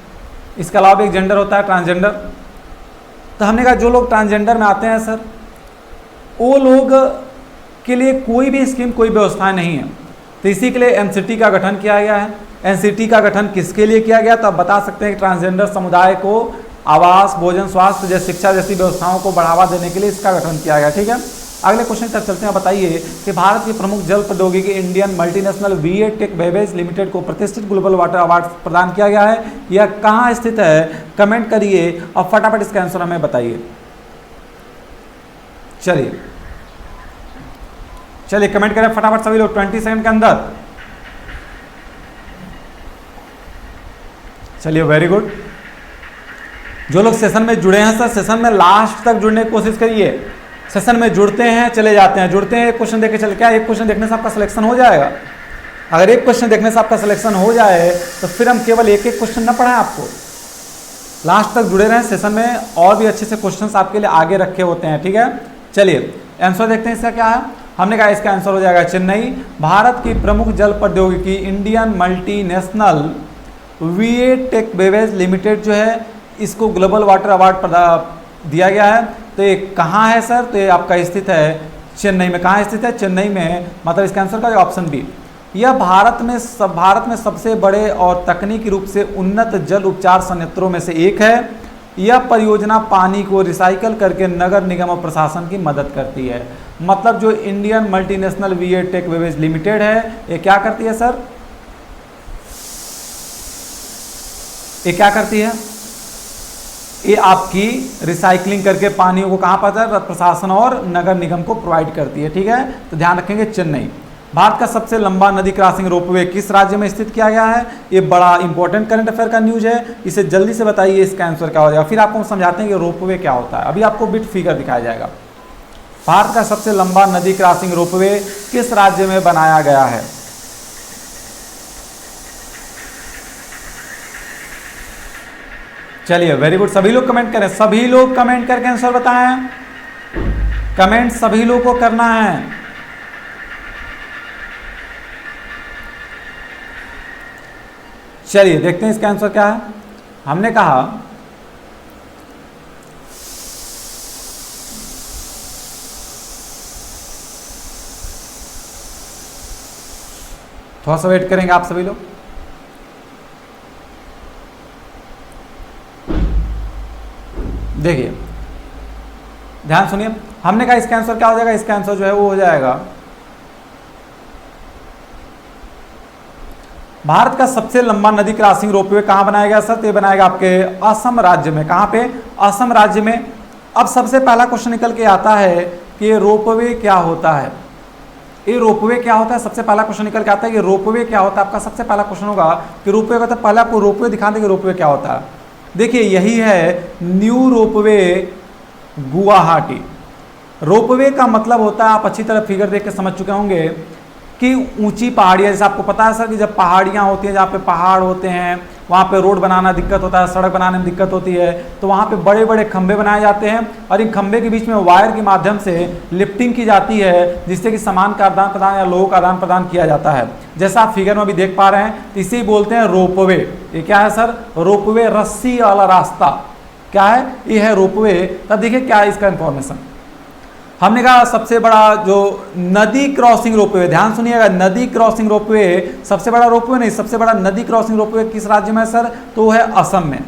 इसके अलावा एक जेंडर होता है ट्रांसजेंडर। तो हमने कहा जो लोग ट्रांसजेंडर में आते हैं सर, वो लोग के लिए कोई भी स्कीम, कोई व्यवस्था नहीं है। तो इसी के लिए एनसीटी का गठन किया गया है। एनसीटी का गठन किसके लिए किया गया, तो आप बता सकते हैं कि ट्रांसजेंडर समुदाय को आवास, भोजन, स्वास्थ्य जैसे शिक्षा जैसी व्यवस्थाओं को बढ़ावा देने के लिए इसका गठन किया गया। ठीक है, अगले क्वेश्चन की तरफ चलते हैं। बताइए कि भारत की प्रमुख जल प्रौद्योगिकी इंडियन मल्टीनेशनल वीए टेक बेवरेज लिमिटेड को प्रतिष्ठित ग्लोबल वाटर अवार्ड प्रदान किया गया है। यह कहाँ स्थित है, कमेंट करिए और फटाफट इसका आंसर हमें बताइए। चलिए चलिए कमेंट करें फटाफट सभी लोग 20 सेकंड के अंदर। चलिए वेरी गुड। जो लोग सेशन में जुड़े हैं सर, सेशन में लास्ट तक जुड़ने की कोशिश करिए। सेशन में जुड़ते हैं, चले जाते हैं, जुड़ते हैं, एक क्वेश्चन देके चले, क्या एक क्वेश्चन देखने से आपका सिलेक्शन हो जाएगा? अगर एक क्वेश्चन देखने से आपका सिलेक्शन हो जाए तो फिर हम केवल एक एक क्वेश्चन ना पढ़ाएं आपको, लास्ट तक जुड़े रहें सेशन में, और भी अच्छे से क्वेश्चंस आपके लिए आगे रखे होते हैं, ठीक है। चलिए आंसर देखते हैं इसका क्या है। हमने कहा इसका आंसर हो जाएगा चेन्नई। भारत की प्रमुख जल प्रौद्योगिकी Indian multinational VA Tech Wabag limited जो है, इसको ग्लोबल वाटर अवार्ड दिया गया है। तो ये कहाँ है सर? तो ये आपका स्थित है चेन्नई में। कहाँ स्थित है? चेन्नई में, मतलब इसका आंसर का ऑप्शन बी। यह भारत में सबसे बड़े और तकनीकी रूप से उन्नत जल उपचार संयंत्रों में से एक है। यह परियोजना पानी को रिसाइकल करके नगर निगम और प्रशासन की मदद करती है। मतलब जो Indian multinational VA Tech Wabag limited है, ये क्या करती है सर? ये क्या करती है? ये आपकी रिसाइकलिंग करके पानी को कहाँ पर प्रशासन और नगर निगम को प्रोवाइड करती है, ठीक है। तो ध्यान रखेंगे चेन्नई। भारत का सबसे लंबा नदी क्रॉसिंग रोपवे किस राज्य में स्थित किया गया है? ये बड़ा इंपॉर्टेंट करंट अफेयर का न्यूज है, इसे जल्दी से बताइए इसका आंसर क्या हो जाएगा। फिर आपको हम समझाते हैं कि रोपवे क्या होता है। अभी आपको बिट फिगर दिखाया जाएगा। भारत का सबसे लंबा नदी क्रॉसिंग रोपवे किस राज्य में बनाया गया है? चलिए वेरी गुड, सभी लोग कमेंट करें, सभी लोग कमेंट करके आंसर बताएं। कमेंट सभी लोग को करना है। चलिए देखते हैं इसका आंसर क्या है। हमने कहा थोड़ा सा वेट करेंगे आप सभी लोग। देखिए ध्यान सुनिए, हमने कहा इसका आंसर क्या हो जाएगा? इसका आंसर जो है वो हो जाएगा भारत का सबसे लंबा नदी क्रॉसिंग रोपवे कहाँ बनाया गया सर? तो ये बनाएगा आपके असम राज्य में। कहाँ पे? असम राज्य में। अब सबसे पहला क्वेश्चन निकल के आता है कि ये रोपवे क्या होता है? ये रोपवे क्या होता है? सबसे पहला क्वेश्चन निकल के आता है कि रोपवे क्या होता है। आपका सबसे पहला क्वेश्चन होगा कि रोपवे का, तो पहले आपको रोपवे दिखा देंगे रोपवे क्या होता है। देखिए यही है न्यू रोपवे गुवाहाटी। रोपवे का मतलब होता है, आप अच्छी तरह फिगर देख के समझ चुके होंगे कि ऊंची पहाड़ियाँ, जैसे आपको पता है सर कि जब पहाड़ियाँ होती हैं, जहाँ पे पहाड़ होते हैं वहाँ पे रोड बनाना दिक्कत होता है, सड़क बनाने में दिक्कत होती है, तो वहाँ पे बड़े बड़े खंभे बनाए जाते हैं और इन खंभे के बीच में वायर के माध्यम से लिफ्टिंग की जाती है, जिससे कि सामान का आदान प्रदान या लोगों का आदान प्रदान किया जाता है। जैसा आप फिगर में भी देख पा रहे हैं, तो इसे बोलते हैं रोपवे। ये क्या है सर? रोपवे, रस्सी वाला रास्ता। क्या है? ये है रोपवे। तब देखिए क्या है इसका इंफॉर्मेशन। हमने कहा सबसे बड़ा जो नदी क्रॉसिंग रोपवे, ध्यान सुनिएगा, नदी क्रॉसिंग रोपवे, सबसे बड़ा रोपवे नहीं, सबसे बड़ा नदी क्रॉसिंग रोपवे किस राज्य में है सर? तो वो है असम में,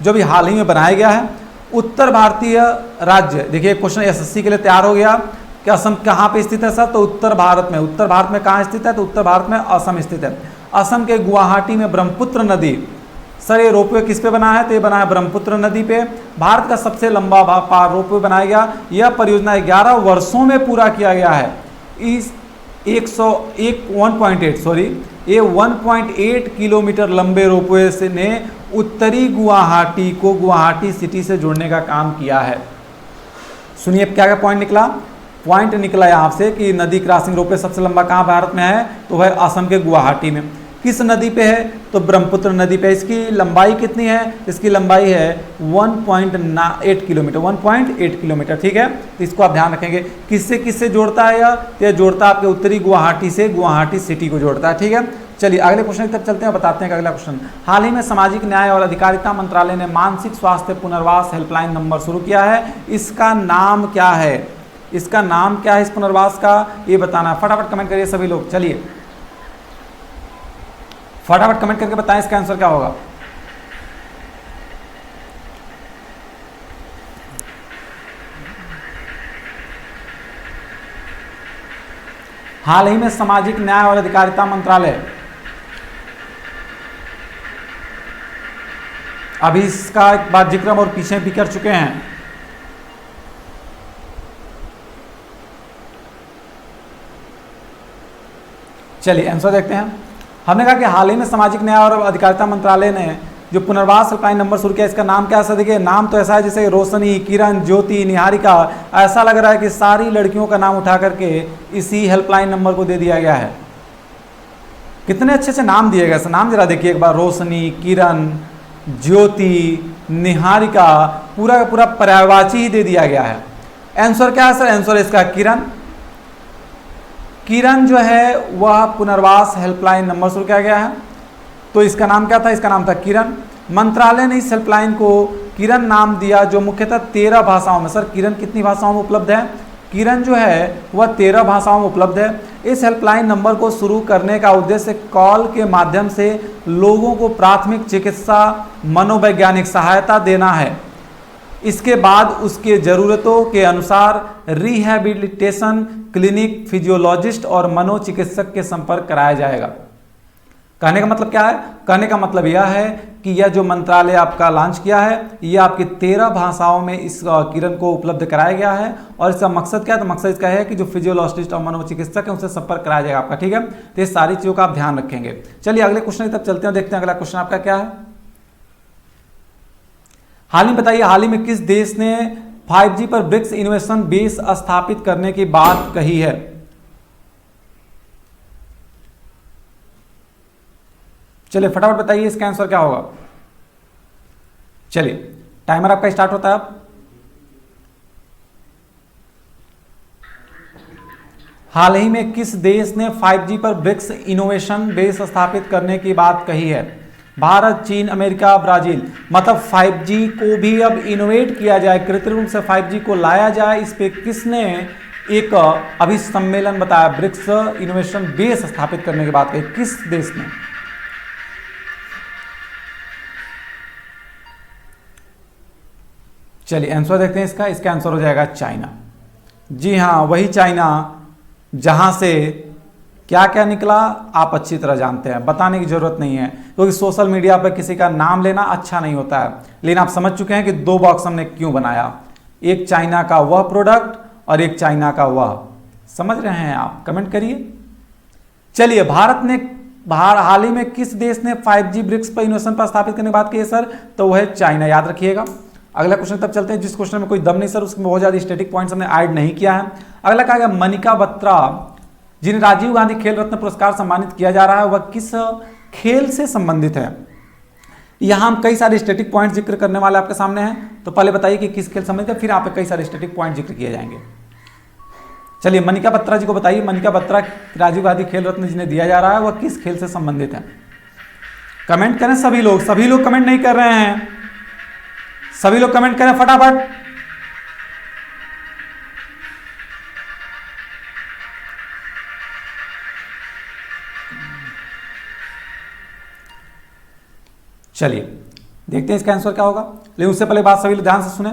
जो भी हाल ही में बनाया गया है। उत्तर भारतीय राज्य, देखिए क्वेश्चन एसएससी के लिए तैयार हो गया कि असम कहाँ पे स्थित है सर? तो उत्तर भारत में। उत्तर भारत में कहाँ स्थित है? तो उत्तर भारत में असम स्थित है। असम के गुवाहाटी में ब्रह्मपुत्र नदी, सर ये रोपवे किस पे बना है? तो ये बना है ब्रह्मपुत्र नदी पे। भारत का सबसे लंबा रोपवे बनाया गया। यह परियोजना 11 वर्षों में पूरा किया गया है। इस 1.8 किलोमीटर लंबे रोपवे से ने उत्तरी गुवाहाटी को गुवाहाटी सिटी से जोड़ने का काम किया है। सुनिए क्या क्या पॉइंट निकला? पॉइंट निकला यहाँ से कि नदी क्रॉसिंग रोपवे सबसे लंबा कहाँ भारत में है? तो वह असम के गुवाहाटी में। किस नदी पे है? तो ब्रह्मपुत्र नदी पे। इसकी लंबाई कितनी है? इसकी लंबाई है 1.8 किलोमीटर, 1.8 किलोमीटर, ठीक है। तो इसको आप ध्यान रखेंगे। किससे किससे जोड़ता है यह? तो जोड़ता है आपके उत्तरी गुवाहाटी से गुवाहाटी सिटी को जोड़ता है, ठीक है। चलिए अगले क्वेश्चन की तरफ चलते हैं, बताते हैं कि अगला क्वेश्चन। हाल ही में सामाजिक न्याय और अधिकारिता मंत्रालय ने मानसिक स्वास्थ्य पुनर्वास हेल्पलाइन नंबर शुरू किया है। इसका नाम क्या है? इसका नाम क्या है इस पुनर्वास का? ये बताना है। फटाफट कमेंट करिए सभी लोग। चलिए फटाफट कमेंट करके बताएं इसका आंसर क्या होगा। हाल ही में सामाजिक न्याय और अधिकारिता मंत्रालय, अभी इसका एक बार जिक्र हम और पीछे भी कर चुके हैं। चलिए आंसर देखते हैं। हमने कहा कि हाल ही में सामाजिक न्याय और अधिकारिता मंत्रालय ने जो पुनर्वास हेल्पलाइन नंबर शुरू किया, इसका नाम क्या है? देखिए नाम तो ऐसा है जैसे रोशनी, किरण, ज्योति, निहारिका, ऐसा लग रहा है कि सारी लड़कियों का नाम उठा करके इसी हेल्पलाइन नंबर को दे दिया गया है। कितने अच्छे अच्छे नाम दिए गए, नाम जरा देखिए एक बार, रोशनी, किरण, ज्योति, निहारिका, पूरा का पूरा पर्यायवाची ही दे दिया गया है। आंसर क्या है सर? आंसर इसका किरण। किरण जो है वह पुनर्वास हेल्पलाइन नंबर शुरू किया गया है, तो इसका नाम क्या था? इसका नाम था किरण। मंत्रालय ने इस हेल्पलाइन को किरण नाम दिया, जो मुख्यतः 13 भाषाओं में, सर किरण कितनी भाषाओं में उपलब्ध है? किरण जो है वह 13 भाषाओं में उपलब्ध है। इस हेल्पलाइन नंबर को शुरू करने का उद्देश्य कॉल के माध्यम से लोगों को प्राथमिक चिकित्सा, मनोवैज्ञानिक सहायता देना है। इसके बाद उसके ज़रूरतों के अनुसार रिहैबिलिटेशन क्लिनिक, फिजियोलॉजिस्ट और मनोचिकित्सक के संपर्क कराया जाएगा। कहने का मतलब क्या है? कहने का मतलब यह है कि यह जो मंत्रालय आपका लॉन्च किया है, यह आपकी 13 भाषाओं में इस किरण को उपलब्ध कराया गया है। और इसका मकसद क्या है? तो मकसद इसका है कि जो फिजियोलॉजिस्ट और मनोचिकित्सक है उनसे संपर्क कराया जाएगा आपका, ठीक है। तो ये सारी चीज़ों का आप ध्यान रखेंगे। चलिए अगले क्वेश्चन की तरफ चलते हैं, देखते हैं अगला क्वेश्चन आपका क्या है। हाल ही बताइए, हाल ही में किस देश ने 5G पर ब्रिक्स इनोवेशन बेस स्थापित करने की बात कही है? चलिए फटाफट बताइए इसका आंसर क्या होगा। चलिए टाइमर आपका स्टार्ट होता है अब। हाल ही में किस देश ने 5G पर ब्रिक्स इनोवेशन बेस स्थापित करने की बात कही है? भारत, चीन, अमेरिका, ब्राजील। मतलब 5G को भी अब इनोवेट किया जाए, कृत्रिम रूप से 5G को लाया जाए, इस पे किसने एक अभी सम्मेलन बताया, ब्रिक्स इनोवेशन बेस स्थापित करने की बात कही, किस देश ने? चलिए आंसर देखते हैं इसका। इसका आंसर हो जाएगा चाइना। जी हाँ, वही चाइना जहां से क्या क्या निकला आप अच्छी तरह जानते हैं, बताने की जरूरत नहीं है, क्योंकि सोशल मीडिया पर किसी का नाम लेना अच्छा नहीं होता है। लेकिन आप समझ चुके हैं कि 2 बॉक्स हमने क्यों बनाया, एक चाइना का वह प्रोडक्ट और एक चाइना का वह। समझ रहे हैं आप? कमेंट करिए। चलिए भारत ने हाल ही में किस देश ने 5G ब्रिक्स पर इनोवेशन पर स्थापित करने की बात की है सर? तो वह है चाइना, याद रखिएगा। अगला क्वेश्चन तब चलते हैं जिस क्वेश्चन में कोई दम नहीं सर, उसमें बहुत ज्यादा स्टैटिक पॉइंट्स हमने ऐड नहीं किया है। अगला कहा गया मनिका बत्रा, जिन्हें राजीव गांधी खेल रत्न पुरस्कार सम्मानित किया जा रहा है, वह किस खेल से संबंधित है? यहां हम कई सारे स्टैटिक पॉइंट जिक्र करने वाले आपके सामने हैं, तो पहले बताइए कि किस खेल संबंधित है, फिर आप कई सारे स्टैटिक पॉइंट जिक्र किए जाएंगे। चलिए मनिका बत्रा जी को बताइए, मनिका बत्रा राजीव गांधी खेल रत्न जिन्हें दिया जा रहा है वह किस खेल से संबंधित है? कमेंट करें सभी लोग। सभी लोग कमेंट नहीं कर रहे हैं, सभी लोग कमेंट करें फटाफट। चलिए देखते हैं इसका आंसर क्या होगा, लेकिन उससे पहले बात सभी लोग ध्यान से सुने।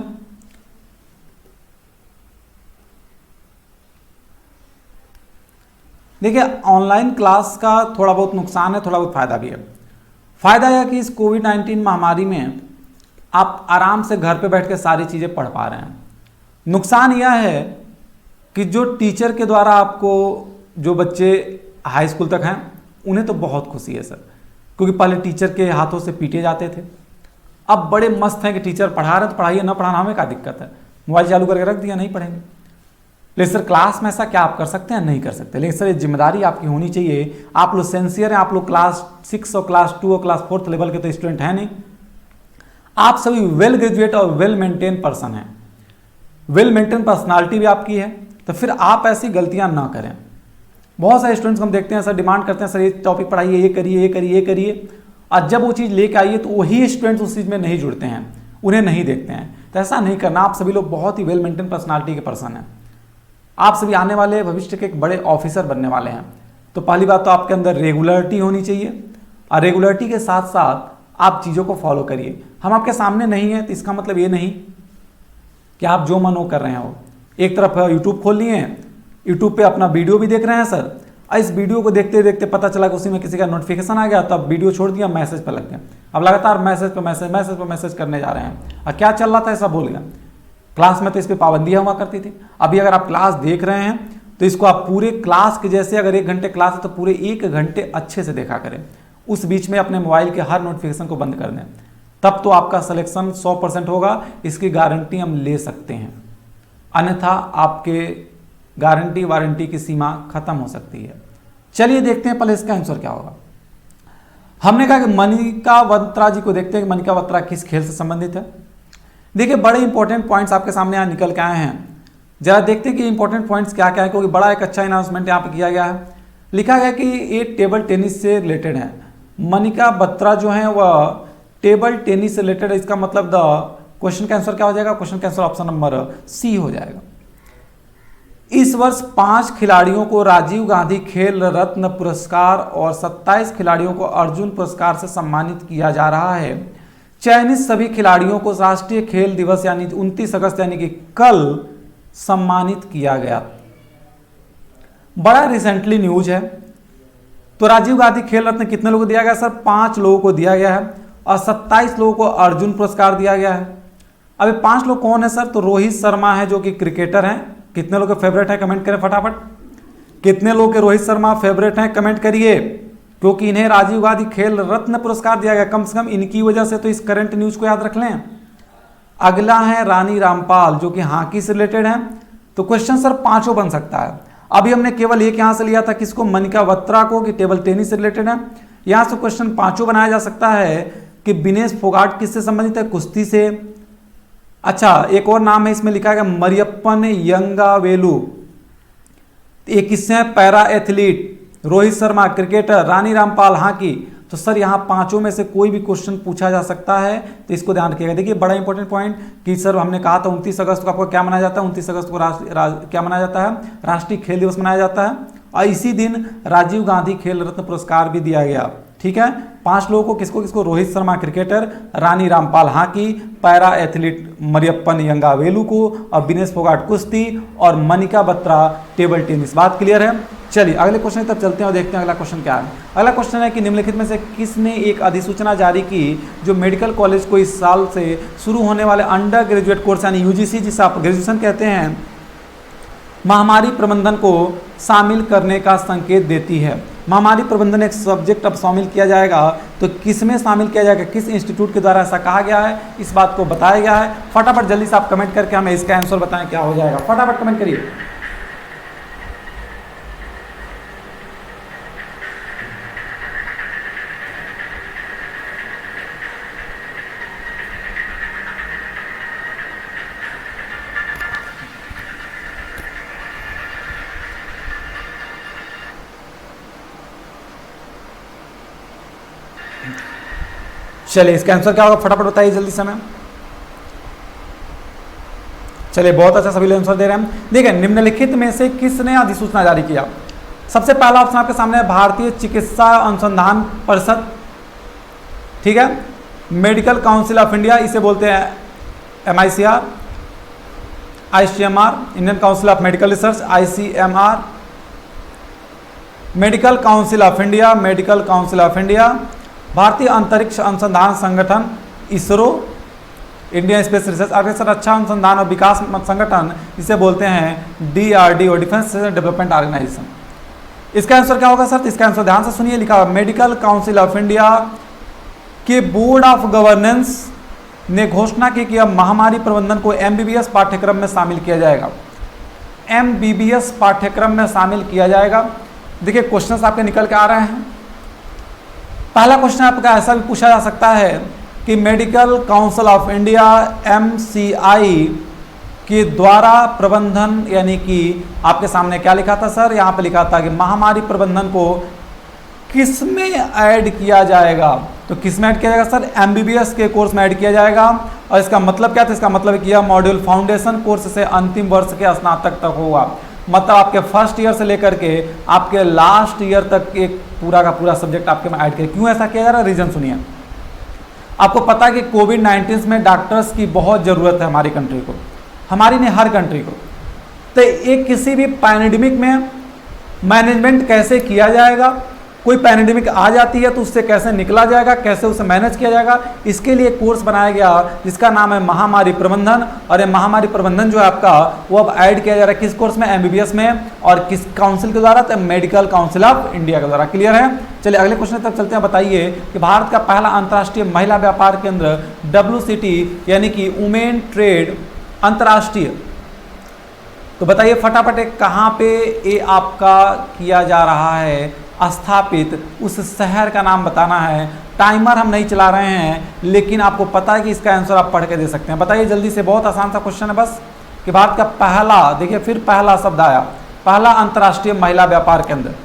देखिए ऑनलाइन क्लास का थोड़ा बहुत नुकसान है, थोड़ा बहुत फायदा भी है। फायदा यह कि इस कोविड-19 महामारी में आप आराम से घर पे बैठ के सारी चीज़ें पढ़ पा रहे हैं। नुकसान यह है कि जो टीचर के द्वारा आपको, जो बच्चे हाई स्कूल तक हैं उन्हें तो बहुत खुशी है सर, क्योंकि पहले टीचर के हाथों से पीटे जाते थे। अब बड़े मस्त हैं कि टीचर पढ़ा रहे तो पढ़ाइए, ना पढ़ाना हमें क्या दिक्कत है, मोबाइल चालू करके रख दिया, नहीं पढ़ेंगे। लेकिन सर क्लास में ऐसा क्या आप कर सकते हैं? नहीं कर सकते। लेकिन सर ये जिम्मेदारी आपकी होनी चाहिए, आप लोग सिंसियर हैं, आप लोग क्लास 6 और क्लास 2 और क्लास 4 लेवल के तो स्टूडेंट हैं नहीं, आप सभी वेल ग्रेजुएट और वेल मेंटेन पर्सन हैं, वेल मेंटेन पर्सनालिटी भी आपकी है, तो फिर आप ऐसी गलतियां ना करें। बहुत सारे स्टूडेंट्स हम देखते हैं सर, डिमांड करते हैं सर ये टॉपिक पढ़ाइए, ये करिए, ये करिए, ये करिए, और जब वो चीज़ लेके आइए तो वही स्टूडेंट्स उस चीज़ में नहीं जुड़ते हैं, उन्हें नहीं देखते हैं। तो ऐसा नहीं करना, आप सभी लोग बहुत ही वेल मेंटेन पर्सनालिटी के पर्सन हैं, आप सभी आने वाले भविष्य के एक बड़े ऑफिसर बनने वाले हैं। तो पहली बात तो आपके अंदर रेगुलरिटी होनी चाहिए, और रेगुलरिटी के साथ साथ आप चीज़ों को फॉलो करिए। हम आपके सामने नहीं हैं तो इसका मतलब ये नहीं कि आप जो मन हो कर रहे हो। एक तरफ यूट्यूब खोल लिए हैं, यूट्यूब पे अपना वीडियो भी देख रहे हैं सर, और इस वीडियो को देखते देखते पता चला कि उसी में किसी का नोटिफिकेशन आ गया, तब वीडियो छोड़ दिया, मैसेज पर लग गया। अब लगातार मैसेज पर मैसेज, मैसेज पर मैसेज करने जा रहे हैं, और क्या चल रहा था ऐसा भूल गया। क्लास में तो इस पर पाबंदियाँ हुआ करती थी। अभी अगर आप क्लास देख रहे हैं तो इसको आप पूरे क्लास के जैसे, अगर 1 घंटे क्लास है तो पूरे 1 घंटे अच्छे से देखा करें। उस बीच में अपने मोबाइल के हर नोटिफिकेशन को बंद कर दें, तब तो आपका सिलेक्शन 100% होगा, इसकी गारंटी हम ले सकते हैं। अन्यथा आपके गारंटी वारंटी की सीमा खत्म हो सकती है। चलिए देखते हैं पहले इसका आंसर क्या होगा। हमने कहा कि मनिका बत्रा जी को देखते हैं कि मनिका बत्रा किस खेल से संबंधित है। देखिए बड़े इंपॉर्टेंट पॉइंट्स आपके सामने यहाँ निकल के आए हैं, जरा देखते हैं कि इंपॉर्टेंट पॉइंट्स क्या क्या है, क्योंकि बड़ा एक अच्छा अनाउंसमेंट यहाँ पे किया गया है। लिखा गया कि ये टेबल टेनिस से रिलेटेड है। मनिका बत्रा जो है वह टेबल टेनिस से रिलेटेड है। इसका मतलब द क्वेश्चन का आंसर क्या हो जाएगा? क्वेश्चन का आंसर ऑप्शन नंबर सी हो जाएगा। इस वर्ष 5 खिलाड़ियों को राजीव गांधी खेल रत्न पुरस्कार और 27 खिलाड़ियों को अर्जुन पुरस्कार से सम्मानित किया जा रहा है। चयनित सभी खिलाड़ियों को राष्ट्रीय खेल दिवस यानी 29 अगस्त यानी कि कल सम्मानित किया गया। बड़ा रिसेंटली न्यूज है। तो राजीव गांधी खेल रत्न कितने लोगों को दिया गया सर? 5 लोगों को दिया गया है और 27 लोगों को अर्जुन पुरस्कार दिया गया है। अभी 5 लोग कौन है सर? तो रोहित शर्मा है जो कि क्रिकेटर हैं। कितने लोग के फेवरेट है कमेंट करें फटाफट। कितने लोग के रोहित शर्मा फेवरेट हैं कमेंट करिए, क्योंकि इन्हें राजीव गांधी खेल रत्न पुरस्कार दिया गया। कम से कम इनकी वजह से तो इस करंट न्यूज को याद रख लें। अगला है रानी रामपाल जो कि हॉकी से रिलेटेड है। तो क्वेश्चन सर 5 बन सकता है। अभी हमने केवल एक यहां से लिया था, किसको? मनिका बत्रा को, कि टेबल टेनिस से रिलेटेड है। यहां से क्वेश्चन 5 बनाया जा सकता है कि विनेश फोगाट किससे संबंधित है? कुश्ती से। अच्छा, एक और नाम है इसमें लिखा गया मरियप्पन यंगावेलु, ये किससे है? Para athlete. Rohit Sharma cricketer, Rani Rampal hockey. तो सर यहाँ 5 में से कोई भी क्वेश्चन पूछा जा सकता है, तो इसको ध्यान रखिएगा। देखिए बड़ा इंपॉर्टेंट पॉइंट कि सर हमने कहा था 29 अगस्त को आपको क्या मनाया जाता है? 29 अगस्त को क्या मनाया जाता है? राष्ट्रीय खेल दिवस मनाया जाता है। और इसी दिन राजीव गांधी खेल रत्न पुरस्कार भी दिया गया। ठीक है, 5 लोगों को, किसको किसको? Rohit Sharma cricketer, Rani Rampal hockey, para athlete Mariyappan Yangavelu को, और विनेश फोगाट कुश्ती, और मनिका बत्रा टेबल टेनिस। बात क्लियर है? चलिए अगले क्वेश्चन की तरफ चलते हैं और देखते हैं अगला क्वेश्चन क्या है। अगला क्वेश्चन है कि निम्नलिखित में से किसने एक अधिसूचना जारी की जो मेडिकल कॉलेज को इस साल से शुरू होने वाले अंडर ग्रेजुएट कोर्स यानी यूजीसी, जिसे आप ग्रेजुएशन कहते हैं, महामारी प्रबंधन को शामिल करने का संकेत देती है। महामारी प्रबंधन एक सब्जेक्ट अब शामिल किया जाएगा, तो किस में शामिल किया जाएगा? किस इंस्टीट्यूट के द्वारा ऐसा कहा गया है, इस बात को बताया गया है। फटाफट जल्दी से आप कमेंट करके हमें इसका आंसर बताएं क्या हो जाएगा। फटाफट कमेंट करिए। चलिए इसका आंसर क्या होगा फटाफट बताइए जल्दी से हमें। चलिए बहुत अच्छा, सभी लोग आंसर दे रहे हैं। देखिए निम्नलिखित में से किसने अधिसूचना जारी किया? सबसे पहला ऑप्शन आपके सामने है भारतीय चिकित्सा अनुसंधान परिषद। ठीक है, मेडिकल काउंसिल ऑफ इंडिया, इसे बोलते हैं MICR, ICMR, Indian council of medical research, ICMR, medical council of India, medical council of India, भारतीय अंतरिक्ष अनुसंधान संगठन ISRO, Indian space research organisation, रक्षा अनुसंधान और विकास संगठन, इसे बोलते हैं DRDO, डिफेंस डेवलपमेंट ऑर्गेनाइजेशन। इसका आंसर क्या होगा सर? इसका आंसर ध्यान से सुनिए, लिखा हुआ मेडिकल काउंसिल ऑफ इंडिया के बोर्ड ऑफ गवर्नेंस ने घोषणा की कि अब महामारी प्रबंधन को MBBS पाठ्यक्रम में शामिल किया जाएगा। MBBS पाठ्यक्रम में शामिल किया जाएगा। देखिए क्वेश्चंस आपके निकल के आ रहे हैं। पहला क्वेश्चन आपका ऐसा भी पूछा जा सकता है कि medical council of India MCI के द्वारा प्रबंधन, यानी कि आपके सामने क्या लिखा था सर? यहाँ पे लिखा था कि महामारी प्रबंधन को किस में ऐड किया जाएगा? तो किस में ऐड किया जाएगा सर? MBBS के कोर्स में ऐड किया जाएगा। और इसका मतलब क्या था? इसका मतलब है कि यह मॉड्यूल फाउंडेशन कोर्स से अंतिम वर्ष के स्नातक तक होगा। मतलब आपके फर्स्ट ईयर से लेकर के आपके लास्ट ईयर तक एक पूरा का पूरा सब्जेक्ट आपके में ऐड किया। क्यों ऐसा किया जा रहा है? रीजन सुनिए। आपको पता है कि कोविड-19 में डॉक्टर्स की बहुत ज़रूरत है हमारी कंट्री को, हमारी नहीं हर कंट्री को। तो एक किसी भी पैंडेमिक में मैनेजमेंट कैसे किया जाएगा, कोई पैंडेमिक आ जाती है तो उससे कैसे निकला जाएगा, कैसे उसे मैनेज किया जाएगा, इसके लिए कोर्स बनाया गया जिसका नाम है महामारी प्रबंधन। और ये महामारी प्रबंधन जो है आपका वो अब ऐड किया जा रहा है किस कोर्स में? MBBS में। और किस काउंसिल के द्वारा? तो मेडिकल काउंसिल ऑफ इंडिया के द्वारा। क्लियर है? चलिए अगले क्वेश्चन तक चलते हैं। बताइए कि भारत का पहला अंतर्राष्ट्रीय महिला व्यापार केंद्र WCT यानी कि वुमेन ट्रेड अंतर्राष्ट्रीय, तो बताइए फटाफट कहाँ पे ये आपका किया जा रहा है? स्थापित उस शहर का नाम बताना है। टाइमर हम नहीं चला रहे हैं, लेकिन आपको पता है कि इसका आंसर आप पढ़ के दे सकते हैं। बताइए जल्दी से, बहुत आसान सा क्वेश्चन है बस, कि भारत का पहला, देखिए फिर पहला शब्द आया, पहला अंतर्राष्ट्रीय महिला व्यापार केंद्र,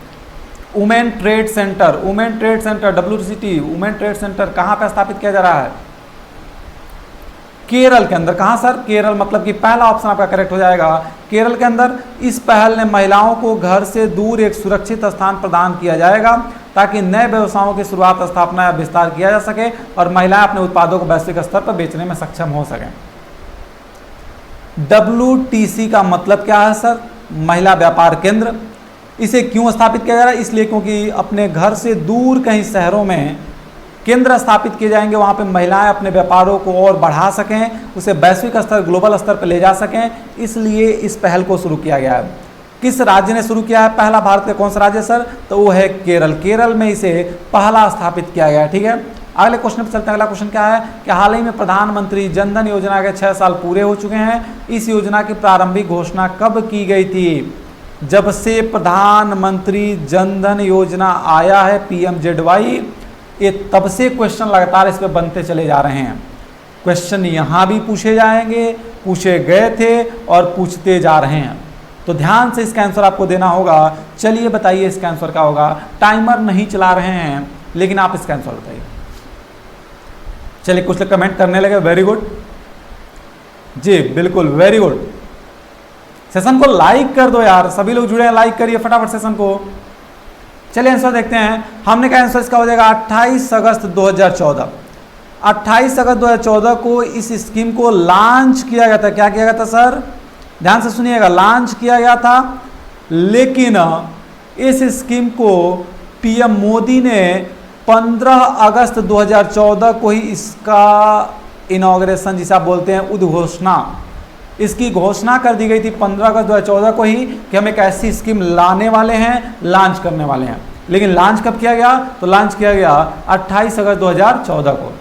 women trade centre, women trade centre WTC, women trade centre कहाँ पे स्थापित किया जा रहा है? केरल के अंदर। कहाँ सर? केरल, मतलब कि पहला ऑप्शन आपका करेक्ट हो जाएगा, केरल के अंदर। इस पहल ने महिलाओं को घर से दूर एक सुरक्षित स्थान प्रदान किया जाएगा ताकि नए व्यवसायों की शुरुआत, स्थापना या विस्तार किया जा सके और महिलाएं अपने उत्पादों को वैश्विक स्तर पर बेचने में सक्षम हो सकें। WTC का मतलब क्या है सर? महिला व्यापार केंद्र। इसे क्यों स्थापित किया जा रहा है? इसलिए क्योंकि अपने घर से दूर कहीं शहरों में केंद्र स्थापित किए जाएंगे, वहाँ पे महिलाएं अपने व्यापारों को और बढ़ा सकें, उसे वैश्विक स्तर, ग्लोबल स्तर पर ले जा सकें, इसलिए इस पहल को शुरू किया गया है। किस राज्य ने शुरू किया है पहला? भारत का कौन सा राज्य सर? तो वो है केरल। केरल में इसे पहला स्थापित किया गया है। ठीक है, अगले क्वेश्चन पर चलते हैं। अगला क्वेश्चन क्या है कि हाल ही में प्रधानमंत्री जनधन योजना के 6 साल पूरे हो चुके हैं। इस योजना की प्रारंभिक घोषणा कब की गई थी? जब से प्रधानमंत्री जनधन योजना आया है PMZY, ये तब से क्वेश्चन लगातार इस पे बनते चले जा रहे हैं। क्वेश्चन यहाँ भी पूछे जाएंगे, पूछे गए थे और पूछते जा रहे हैं, तो ध्यान से इसका आंसर आपको देना होगा। चलिए बताइए इसका आंसर क्या होगा। टाइमर नहीं चला रहे हैं, लेकिन आप इसका आंसर बताइए। चलिए कुछ लोग कमेंट करने लगे, वेरी गुड जी, बिल्कुल वेरी गुड। सेशन को लाइक कर दो यार, सभी लोग जुड़े हैं, लाइक करिए फटाफट सेशन को। चलिए आंसर देखते हैं। हमने कहा आंसर इसका हो जाएगा 28 अगस्त 2014। 28 अगस्त 2014 को इस स्कीम को लॉन्च किया गया था। क्या किया गया था सर? ध्यान से सुनिएगा, लॉन्च किया गया था, लेकिन इस स्कीम को PM मोदी ने 15 अगस्त 2014 को ही इसका इनॉग्रेशन, जिसे आप बोलते हैं उद्घोषणा, इसकी घोषणा कर दी गई थी 15 अगस्त 2014 को ही कि हम एक ऐसी स्कीम लाने वाले हैं, लॉन्च करने वाले हैं। लेकिन लॉन्च कब किया गया? तो लॉन्च किया गया 28 अगस्त 2014 को।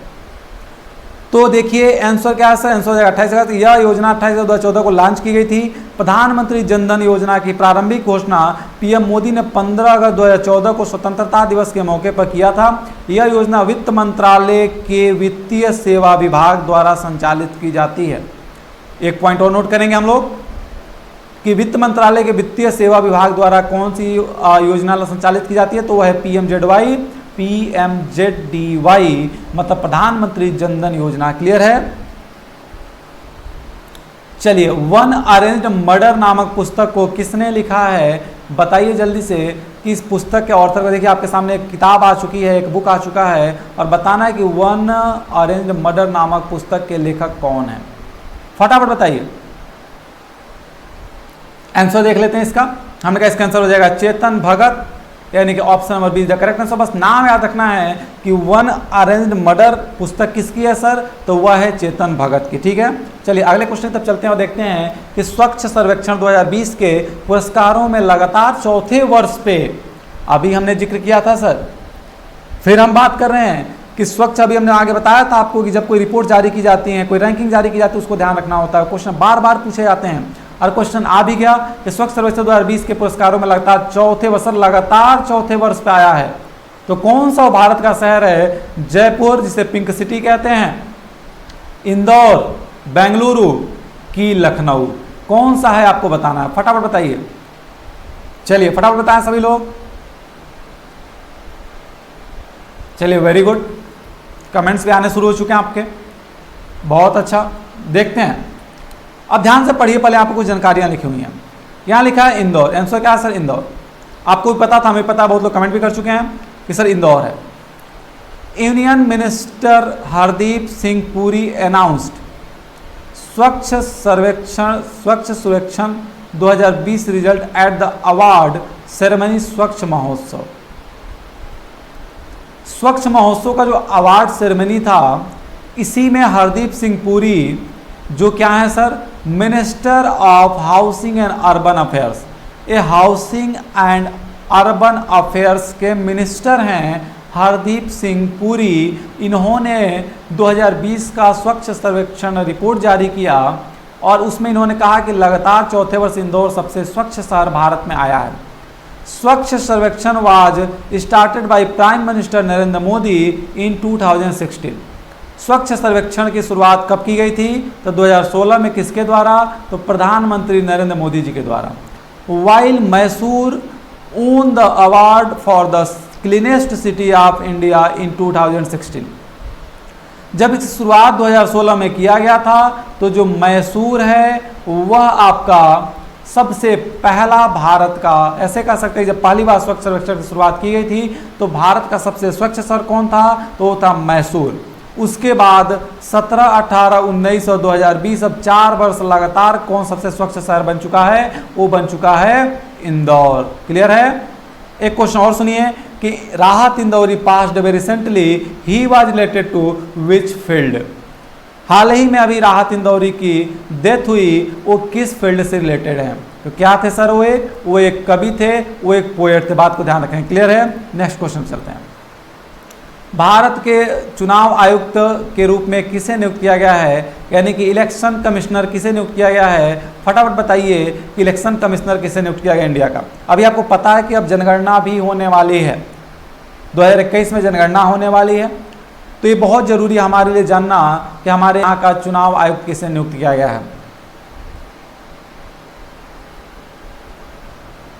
तो देखिए आंसर क्या है सर? आंसर हो जाएगा 28 अगस्त। यह योजना 28 अगस्त 2014 को लॉन्च की गई थी। प्रधानमंत्री जनधन योजना की प्रारंभिक घोषणा PM मोदी ने 15 अगस्त 2014 को स्वतंत्रता दिवस के मौके पर किया था। यह योजना वित्त मंत्रालय के वित्तीय सेवा विभाग द्वारा संचालित की जाती है। एक पॉइंट और नोट करेंगे हम लोग कि वित्त मंत्रालय के वित्तीय सेवा विभाग द्वारा कौन सी योजना संचालित की जाती है? तो वह है PMZY, मतलब प्रधानमंत्री जनधन योजना। क्लियर है? चलिए, वन अरेंज्ड मर्डर नामक पुस्तक को किसने लिखा है? बताइए जल्दी से कि इस पुस्तक के ऑथर को। देखिए आपके सामने एक किताब आ चुकी है, एक बुक आ चुका है, और बताना है कि वन अरेंज्ड मर्डर नामक पुस्तक के लेखक कौन है। फटाफट बताइए। आंसर देख लेते हैं इसका। हमने कहा इसका आंसर हो जाएगा चेतन भगत, यानी कि option number be the correct answer. बस नाम याद रखना है कि वन अरेंज्ड मर्डर पुस्तक किसकी है सर? तो वह है चेतन भगत की। ठीक है, चलिए अगले क्वेश्चन तब चलते हैं और देखते हैं कि स्वच्छ सर्वेक्षण 2020 के पुरस्कारों में लगातार चौथे वर्ष पे, अभी हमने जिक्र किया था सर, फिर हम बात कर रहे हैं कि स्वच्छ, अभी हमने आगे बताया था आपको कि जब कोई रिपोर्ट जारी की जाती है, कोई रैंकिंग जारी की जाती है, उसको ध्यान रखना होता है। क्वेश्चन बार बार पूछे जाते हैं, और क्वेश्चन आ भी गया कि स्वच्छ सर्वेक्षण 2020 के पुरस्कारों में लगातार चौथे वर्ष पे आया है। तो कौन सा भारत का शहर है? जयपुर, जिसे पिंक सिटी कहते हैं, इंदौर, बेंगलुरु की लखनऊ, कौन सा है आपको बताना है। फटाफट बताइए। चलिए फटाफट बताएं सभी लोग। चलिए वेरी गुड, कमेंट्स भी आने शुरू हो चुके हैं आपके, बहुत अच्छा। देखते हैं, अब ध्यान से पढ़िए, पहले आपको कुछ जानकारियां लिखी हुई हैं। यहाँ लिखा है इंदौर। आंसर क्या है सर? इंदौर। आपको भी पता था, हमें पता, बहुत लोग कमेंट भी कर चुके हैं कि सर इंदौर है। Union minister Hardeep Singh Puri announced स्वच्छ सर्वेक्षण 2020 result at the award ceremony स्वच्छ महोत्सव। स्वच्छ महोत्सव का जो अवार्ड सेरेमनी था, इसी में हरदीप सिंह पुरी, जो क्या है sir? Minister of housing and urban affairs, ये हाउसिंग एंड अर्बन अफेयर्स के मिनिस्टर हैं हरदीप सिंह पुरी। इन्होंने 2020 का स्वच्छ सर्वेक्षण रिपोर्ट जारी किया और उसमें इन्होंने कहा कि लगातार चौथे वर्ष इंदौर सबसे स्वच्छ शहर भारत में आया है। Swachh Survekshan was started by prime minister Narendra Modi in 2016। Swachh सर्वेक्षण की शुरुआत कब की गई थी? तो 2016 में। किसके द्वारा? तो प्रधानमंत्री नरेंद्र मोदी जी के द्वारा। While Mysore own the award for the cleanest city of India in 2016। जब इसकी शुरुआत 2016 में किया गया था तो जो मैसूर है वह आपका सबसे पहला भारत का, ऐसे कह सकते हैं जब पहली बार स्वच्छ सर्वेक्षण की शुरुआत की गई थी तो भारत का सबसे स्वच्छ शहर कौन था? तो वो था मैसूर। उसके बाद 17, 18, 19 और 2020 अब 4 वर्ष लगातार कौन सबसे स्वच्छ शहर बन चुका है? वो बन चुका है इंदौर। क्लियर है? एक क्वेश्चन और सुनिए कि Rahat Indori passed very recently, he was related to which field? हाल ही में अभी राहत इंदौरी की डेथ हुई, वो किस फील्ड से रिलेटेड है? तो क्या थे सर? वो एक कवि थे, वो एक पोएट थे। बात को ध्यान रखें। क्लियर है? नेक्स्ट क्वेश्चन चलते हैं। भारत के चुनाव आयुक्त के रूप में किसे नियुक्त किया गया है? यानी कि इलेक्शन कमिश्नर किसे नियुक्त किया गया है? फटाफट बताइए कि इलेक्शन कमिश्नर किसे नियुक्त किया गया इंडिया का। अभी आपको पता है कि अब जनगणना भी होने वाली है, 2021 में जनगणना होने वाली है, तो ये बहुत जरूरी है हमारे लिए जानना कि हमारे यहाँ का चुनाव आयुक्त किसे नियुक्त किया गया है।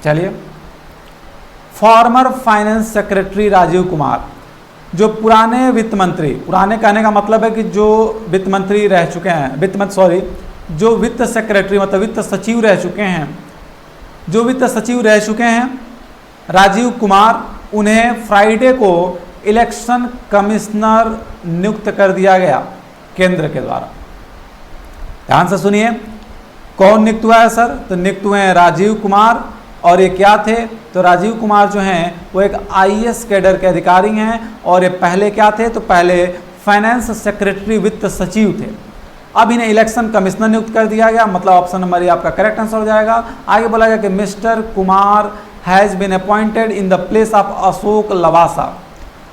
चलिए, former finance secretary Rajiv Kumar, जो पुराने वित्त मंत्री, पुराने कहने का मतलब है कि जो वित्त मंत्री रह चुके हैं, जो वित्त सेक्रेटरी मतलब वित्त सचिव रह चुके हैं, जो वित्त सचिव रह चुके हैं राजीव कुमार, उन्हें फ्राइडे को इलेक्शन कमिश्नर नियुक्त कर दिया गया केंद्र के द्वारा। ध्यान से सुनिए, कौन नियुक्त हुआ है सर? तो नियुक्त हुए हैं राजीव कुमार। और ये क्या थे? तो राजीव कुमार जो हैं वो एक IAS कैडर के अधिकारी हैं। और ये पहले क्या थे? तो पहले फाइनेंस सेक्रेटरी वित्त सचिव थे। अब इन्हें इलेक्शन कमिश्नर नियुक्त कर दिया गया, मतलब ऑप्शन नंबर ये आपका करेक्ट आंसर हो जाएगा। आगे बोला गया कि mister Kumar has been appointed in the place of Ashok Lavasa.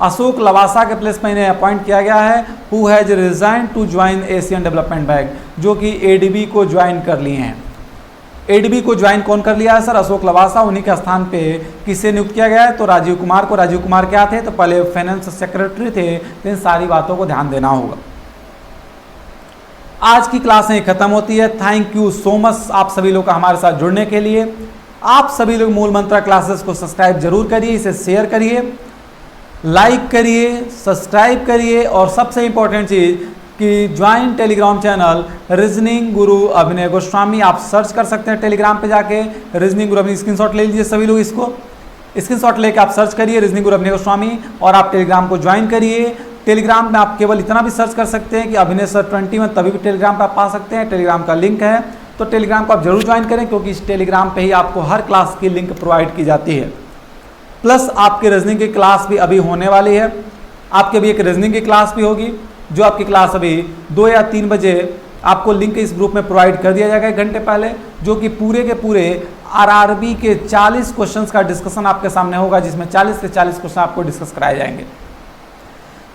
Ashok Lavasa के प्लेस में इन्हें अपॉइंट किया गया है, who has resign to join Asian Development Bank, जो कि ADB को ज्वाइन कर लिए हैं। ADB को ज्वाइन कौन कर लिया है सर? अशोक लवासा। उन्हीं के स्थान पे किसे नियुक्त किया गया है? तो राजीव कुमार को। राजीव कुमार क्या थे? तो पहले फाइनेंस सेक्रेटरी थे। तो इन सारी बातों को ध्यान देना होगा। आज की क्लास यहीं खत्म होती है। थैंक यू सो मच आप सभी लोग का हमारे साथ जुड़ने के लिए। आप सभी लोग मूल मंत्रा क्लासेस को सब्सक्राइब जरूर करिए, इसे शेयर करिए, लाइक करिए, सब्सक्राइब करिए, और सबसे इंपॉर्टेंट चीज़ कि ज्वाइन टेलीग्राम चैनल रीजनिंग गुरु अभिनय गोस्वामी। आप सर्च कर सकते हैं टेलीग्राम पे जाके रीजनिंग गुरु अभिनय। स्क्रीनशॉट ले लीजिए सभी लोग, इसको स्क्रीनशॉट लेके आप सर्च करिए रीजनिंग गुरु अभिनय गोस्वामी और आप टेलीग्राम को ज्वाइन करिए। टेलीग्राम में आप केवल इतना भी सर्च कर सकते हैं कि अभिनय सर 21, तभी भी टेलीग्राम पर आप पा सकते हैं। टेलीग्राम का लिंक है, तो टेलीग्राम को आप जरूर ज्वाइन करें, क्योंकि इस टेलीग्राम पे ही आपको हर क्लास की लिंक प्रोवाइड की जाती है। प्लस आपकी रीजनिंग की क्लास भी अभी होने वाली है। आपके अभी एक रीजनिंग की क्लास भी होगी, जो आपकी क्लास अभी 2 या 3 बजे आपको लिंक इस ग्रुप में प्रोवाइड कर दिया जाएगा 1 घंटे पहले, जो कि पूरे के पूरे RRB के 40 क्वेश्चंस का डिस्कशन आपके सामने होगा, जिसमें 40 से 40 क्वेश्चन आपको डिस्कस कराए जाएंगे।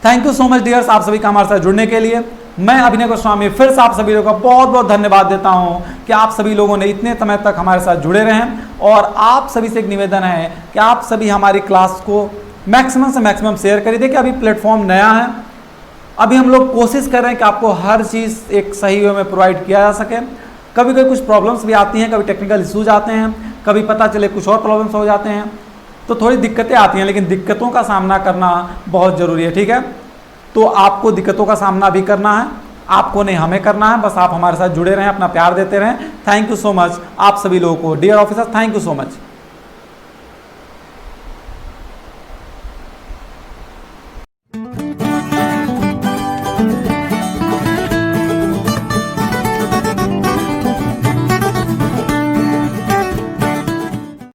Thank you so much dears, आप सभी का हमारे साथ जुड़ने के लिए। मैं अभिनय गोस्वामी फिर से आप सभी लोगों का बहुत बहुत धन्यवाद देता हूं कि आप सभी लोगों ने इतने समय तक हमारे साथ जुड़े रहें। और आप सभी से एक निवेदन है कि आप सभी हमारी क्लास को मैक्सिमम से मैक्सिमम शेयर करिए। देखिए अभी प्लेटफॉर्म नया है, अभी हम लोग कोशिश कर रहे हैं कि आपको हर चीज़ एक सही वे में प्रोवाइड किया जा सके। कभी कभी कुछ प्रॉब्लम्स भी आती हैं, कभी टेक्निकल इश्यूज आते हैं, कभी पता चले कुछ और प्रॉब्लम्स हो जाते हैं, तो थोड़ी दिक्कतें आती हैं, लेकिन दिक्कतों का सामना करना बहुत ज़रूरी है। ठीक है, तो आपको दिक्कतों का सामना भी करना है, आपको नहीं हमें करना है। बस आप हमारे साथ जुड़े रहें, अपना प्यार देते रहें। थैंक यू सो मच आप सभी लोगों को। Dear officers, thank you so much.